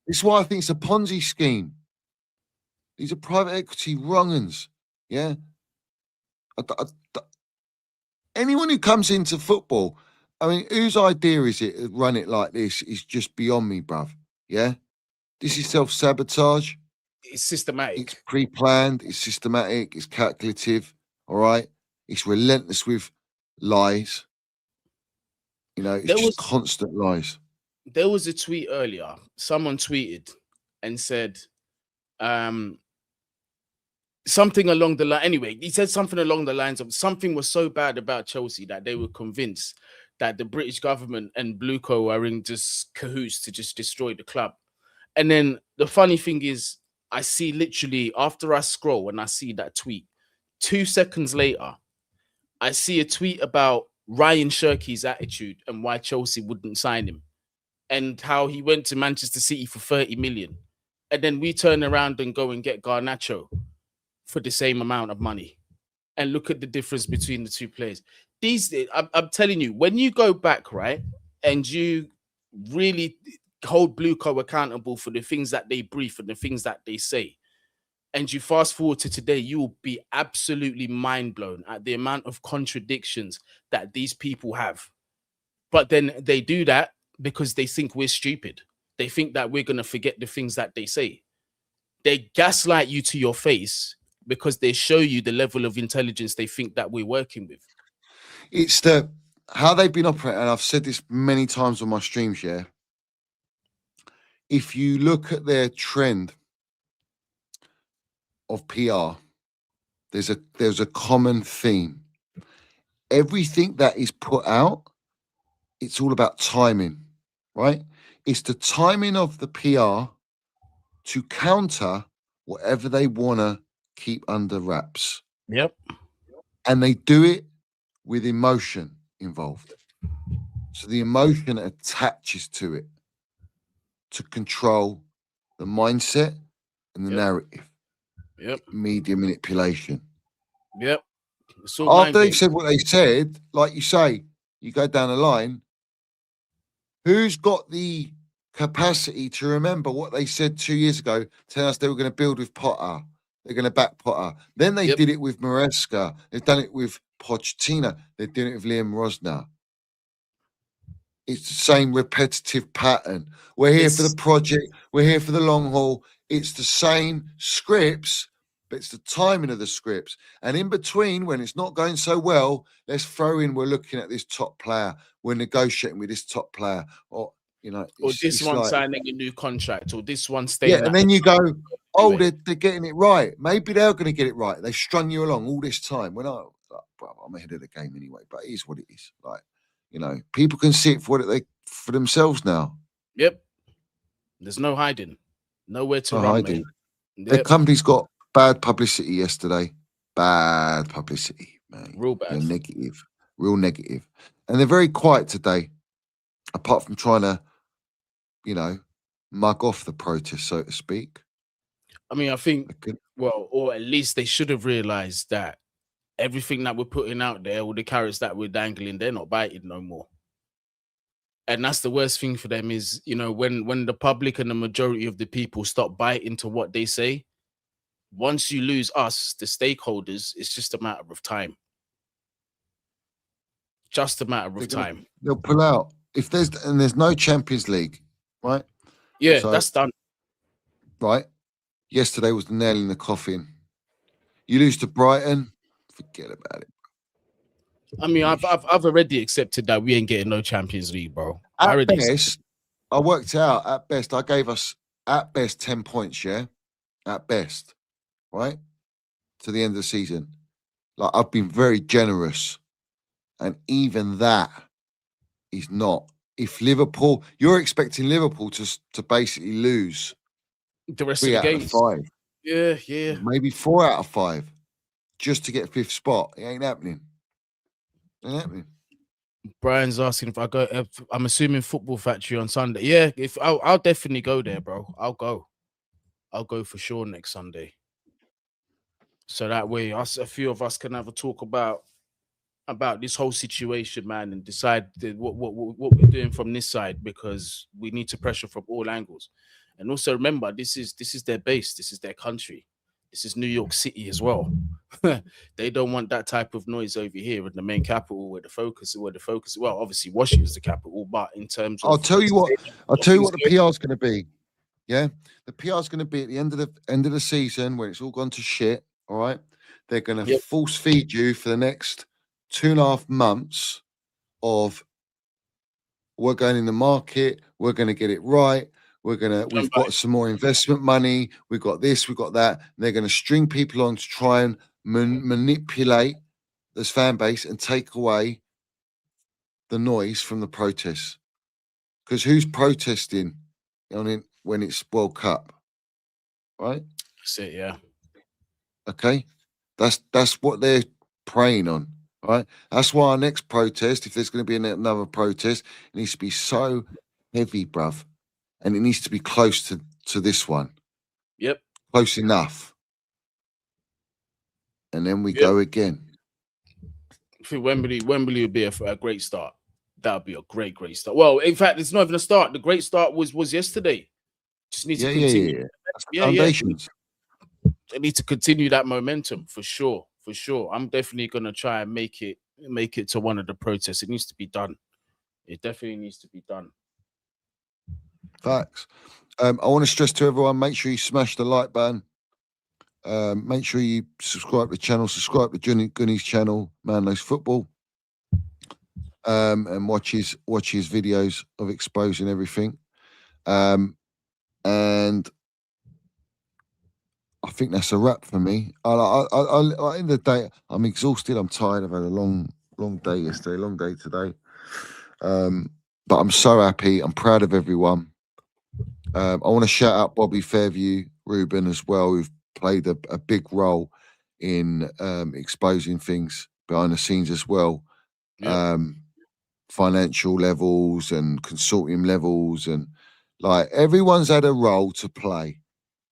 Speaker 1: It's why I think it's a Ponzi scheme. These are private equity wrong-uns. Yeah. Anyone who comes into football, I mean, whose idea is it to run it like this is just beyond me, bruv. Yeah. This is self-sabotage.
Speaker 2: It's systematic.
Speaker 1: It's pre-planned. It's systematic. It's calculative. All right. It's relentless with lies. You know, it's just constant lies.
Speaker 2: There was a tweet earlier. Someone tweeted and said, something along the line. Anyway, he said something along the lines of something was so bad about Chelsea that they were convinced that the British government and BlueCo are in just cahoots to just destroy the club. And then the funny thing is, I see literally after I scroll and I see that tweet, 2 seconds later, I see a tweet about Ryan Shirky's attitude and why Chelsea wouldn't sign him and how he went to Manchester City for 30 million. And then we turn around and go and get Garnacho for the same amount of money. And look at the difference between the two players. I'm telling you, when you go back, right, and you really hold BlueCo accountable for the things that they brief and the things that they say, and you fast forward to today, you will be absolutely mind blown at the amount of contradictions that these people have. But then they do that because they think we're stupid. They think that we're going to forget the things that they say. They gaslight you to your face because they show you the level of intelligence they think that we're working with.
Speaker 1: It's how they've been operating, and I've said this many times on my streams, yeah. If you look at their trend of PR, there's a common theme. Everything that is put out, it's all about timing, right? It's the timing of the PR to counter whatever they want to keep under wraps.
Speaker 2: Yep.
Speaker 1: And they do it with emotion involved. So the emotion attaches to it to control the mindset and the narrative.
Speaker 2: Yep.
Speaker 1: Media manipulation.
Speaker 2: Yep.
Speaker 1: After they've said what they said, like you say, you go down the line, who's got the capacity to remember what they said 2 years ago, telling us they were going to build with Potter, they're going to back Potter. Then they did it with Maresca. They've done it with Pochettino. They're doing it with Liam Rosner. It's the same repetitive pattern. We're here for the project. We're here for the long haul. It's the same scripts, but it's the timing of the scripts. And in between, when it's not going so well, let's throw in, we're looking at this top player. We're negotiating with this top player. Or, you know,
Speaker 2: or this one like, signing a new contract, or this one staying.
Speaker 1: Yeah, and then you go, oh, they're getting it right. Maybe they're going to get it right. They've strung you along all this time. When I'm ahead of the game anyway, but it is what it is. Like, you know, people can see it for themselves now.
Speaker 2: Yep. There's no hiding. Nowhere to run, mate.
Speaker 1: Yep. The company's got bad publicity yesterday. Bad publicity, man.
Speaker 2: Real bad.
Speaker 1: Real negative. And they're very quiet today, apart from trying to, you know, mug off the protest, so to speak.
Speaker 2: I mean, I think, well, or at least they should have realized that everything that we're putting out there, all the carrots that we're dangling, they're not biting no more. And that's the worst thing for them is, you know, when the public and the majority of the people stop biting to what they say, once you lose us, the stakeholders, it's just a matter of time. Just a matter of time.
Speaker 1: They'll pull out. If there's no Champions League, right?
Speaker 2: Yeah, so, that's done.
Speaker 1: Right. Yesterday was the nail in the coffin. You lose to Brighton, Forget about it.
Speaker 2: I mean, I've already accepted that we ain't getting no Champions League, bro. I
Speaker 1: At
Speaker 2: already
Speaker 1: best, I worked out. At best, I gave us at best 10 points. Yeah, at best, right to the end of the season. Like I've been very generous, and even that is not. If Liverpool, you're expecting Liverpool to basically lose
Speaker 2: the rest of
Speaker 1: 3
Speaker 2: the
Speaker 1: out of
Speaker 2: games.
Speaker 1: 5,
Speaker 2: Yeah.
Speaker 1: maybe 4 out of 5, just to get 5th spot. It ain't happening. Ain't happening.
Speaker 2: Brian's asking if I go. I'm assuming Football Factory on Sunday. Yeah, if I'll definitely go there, bro. I'll go for sure next Sunday. So that way, a few of us can have a talk about this whole situation, man, and decide what we're doing from this side, because we need to pressure from all angles. And also remember, this is their base, this is their country, this is New York City as well. They don't want that type of noise over here in the main capital, where the focus. Well, obviously Washington's the capital, but in terms of
Speaker 1: I'll tell you what the PR is going to be. Yeah, the PR is going to be at the end of the season when it's all gone to shit. All right, they're going to force feed you for the next 2.5 months of we're going in the market, we're going to get it right, we've got some more investment money, we've got this, we've got that. And they're going to string people on to try and manipulate this fan base and take away the noise from the protests. Because who's protesting on it when it's World Cup, right?
Speaker 2: That's it, yeah.
Speaker 1: Okay, that's what they're preying on, right? That's why our next protest, if there's going to be another protest, it needs to be so heavy, bruv, and it needs to be close to this one.
Speaker 2: Yep,
Speaker 1: close enough, and then we go again.
Speaker 2: I think Wembley would be a great start. That would be a great start. Well, in fact, it's not even a start. The great start was yesterday. Just need to continue.
Speaker 1: Foundations.
Speaker 2: I need to continue that momentum for sure. I'm definitely gonna try and make it to one of the protests. It needs to be done. It definitely needs to be done.
Speaker 1: Facts. I want to stress to everyone: make sure you smash the like button. Make sure you subscribe to the channel. Subscribe to Gunny's channel, Man Knows Football. And watch his videos of exposing everything. And I think that's a wrap for me. At the end of the day, I'm exhausted. I'm tired. I've had a long day yesterday, long day today. But I'm so happy. I'm proud of everyone. I want to shout out Bobby Fairview, Ruben as well, who've played a big role in exposing things behind the scenes as well. Yep. Financial levels and consortium levels, and like everyone's had a role to play.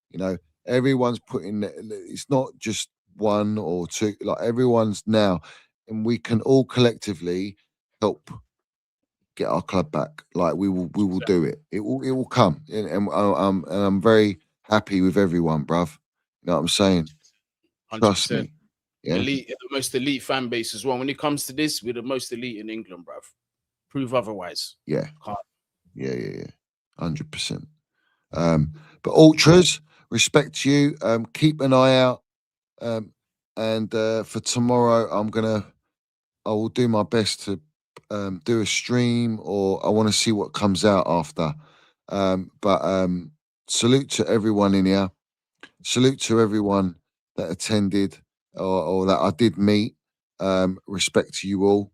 Speaker 1: You know, everyone's putting. It's not just one or two. Like everyone's now, and we can all collectively help get our club back. Like we will do it. It will come, and I'm very happy with everyone, bruv. You know what I'm saying? 100%. Trust me. Yeah.
Speaker 2: Elite, the most elite fan base as well. When it comes to this, we're the most elite in England, bruv. Prove otherwise.
Speaker 1: Yeah. Yeah. 100%. But ultras, respect to you. Keep an eye out. And for tomorrow, I will do my best to do a stream, or I want to see what comes out after. But salute to everyone in here. Salute to everyone that attended or that I did meet. Respect to you all.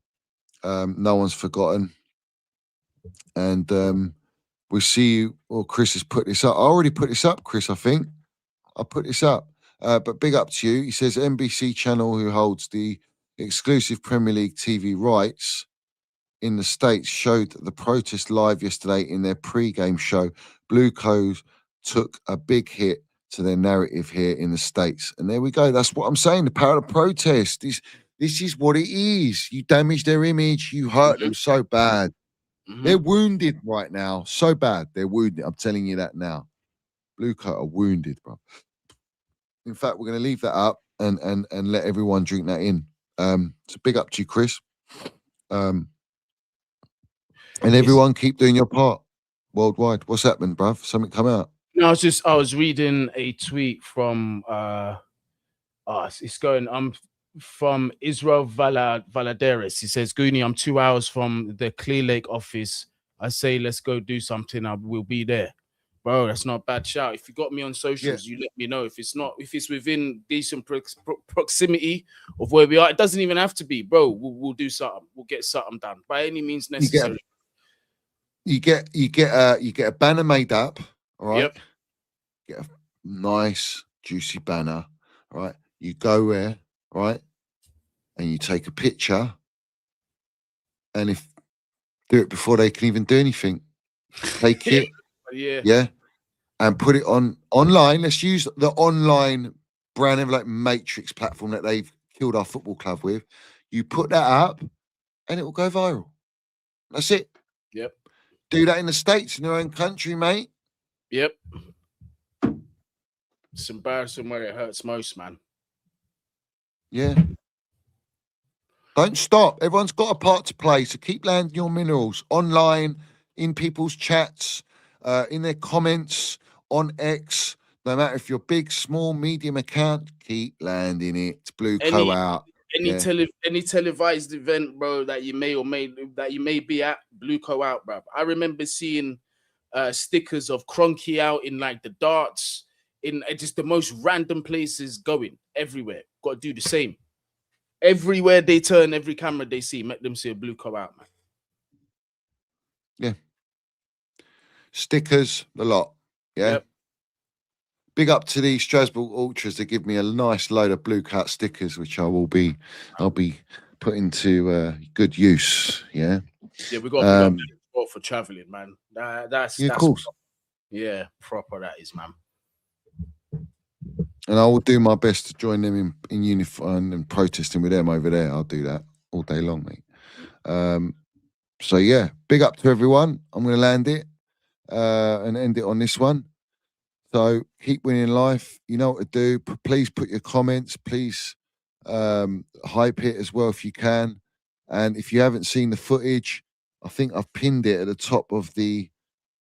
Speaker 1: No one's forgotten. And we'll see you. Well, Chris has put this up. I already put this up, Chris, I think. I put this up. But big up to you. He says NBC channel, who holds the exclusive Premier League TV rights in the States, showed the protest live yesterday in their pre-game show. BlueCo took a big hit to their narrative here in the States. And there we go. That's what I'm saying. The power of protest. This is what it is. You damage their image. You hurt them so bad. They're wounded right now. So bad. They're wounded. I'm telling you that now. BlueCo are wounded, bro. In fact, we're going to leave that up and let everyone drink that in. So big up to you, Chris. And everyone keep doing your part worldwide. What's happened, bruv? Something come out?
Speaker 2: No, I was reading a tweet from it's going. I'm from Israel Valaderis. He says, Goonie, I'm 2 hours from the Clear Lake office. I say, let's go do something. I will be there. Bro, that's not a bad shout. If you got me on socials, you let me know. If it's within decent proximity of where we are, it doesn't even have to be, bro. We'll do something. We'll get something done by any means necessary.
Speaker 1: You get a banner made up, all right?
Speaker 2: Yep.
Speaker 1: Get a nice juicy banner, all right? You go there, right? And you take a picture, and if do it before they can even do anything. Take it, yeah, and put it online. Let's use the online brand envelope matrix platform that they've killed our football club with. You put that up, and it will go viral. That's it.
Speaker 2: Yep.
Speaker 1: Do that in the States, in your own country, mate.
Speaker 2: Yep. It's embarrassing where it hurts most, man.
Speaker 1: Yeah. Don't stop. Everyone's got a part to play. So keep landing your minerals online, in people's chats, in their comments, on X. No matter if you're big, small, medium account, keep landing it. It's BlueCo out.
Speaker 2: Any televised event, bro, that you may be at, BlueCo out, bro. I remember seeing stickers of Cronky out in like the darts, in just the most random places, going everywhere. Got to do the same. Everywhere they turn, every camera they see, make them see a BlueCo out, man.
Speaker 1: Yeah. Stickers, a lot. Yeah.
Speaker 2: Yep.
Speaker 1: Big up to the Strasbourg Ultras. They give me a nice load of BlueCo stickers, which I'll be putting to good use. Yeah.
Speaker 2: Yeah, we got to be up for traveling, man. That's
Speaker 1: of course.
Speaker 2: Yeah, proper that is, man.
Speaker 1: And I will do my best to join them in unifying and protesting with them over there. I'll do that all day long, mate. So yeah, big up to everyone. I'm going to land it and end it on this one. So keep winning life. You know what to do. Please put your comments. Please hype it as well if you can. And if you haven't seen the footage, I think I've pinned it at the top of the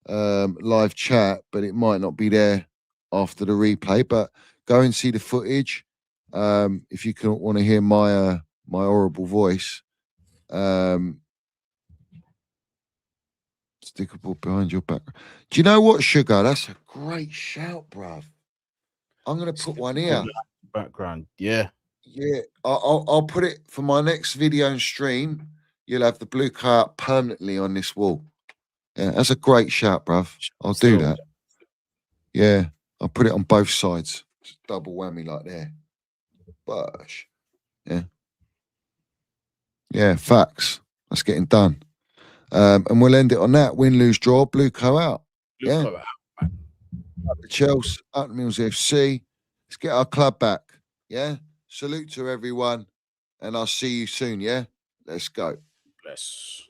Speaker 1: live chat, but it might not be there after the replay. But go and see the footage if you want to hear my horrible voice. Stick a ball behind your back. Do you know what, Sugar? That's a great shout, bruv. I'm gonna put one here.
Speaker 2: Background, yeah.
Speaker 1: Yeah, I'll put it for my next video and stream. You'll have the BlueCo out permanently on this wall. Yeah, that's a great shout, bruv. I'll do that. Yeah, I'll put it on both sides. Just double whammy like there. Bush. Yeah. Yeah, facts. That's getting done. And we'll end it on that. Win, lose, draw, BlueCo out.
Speaker 2: BlueCo out.
Speaker 1: Up to Chelsea, up to Mills FC. Let's get our club back. Yeah. Salute to everyone. And I'll see you soon. Yeah. Let's go.
Speaker 2: Bless.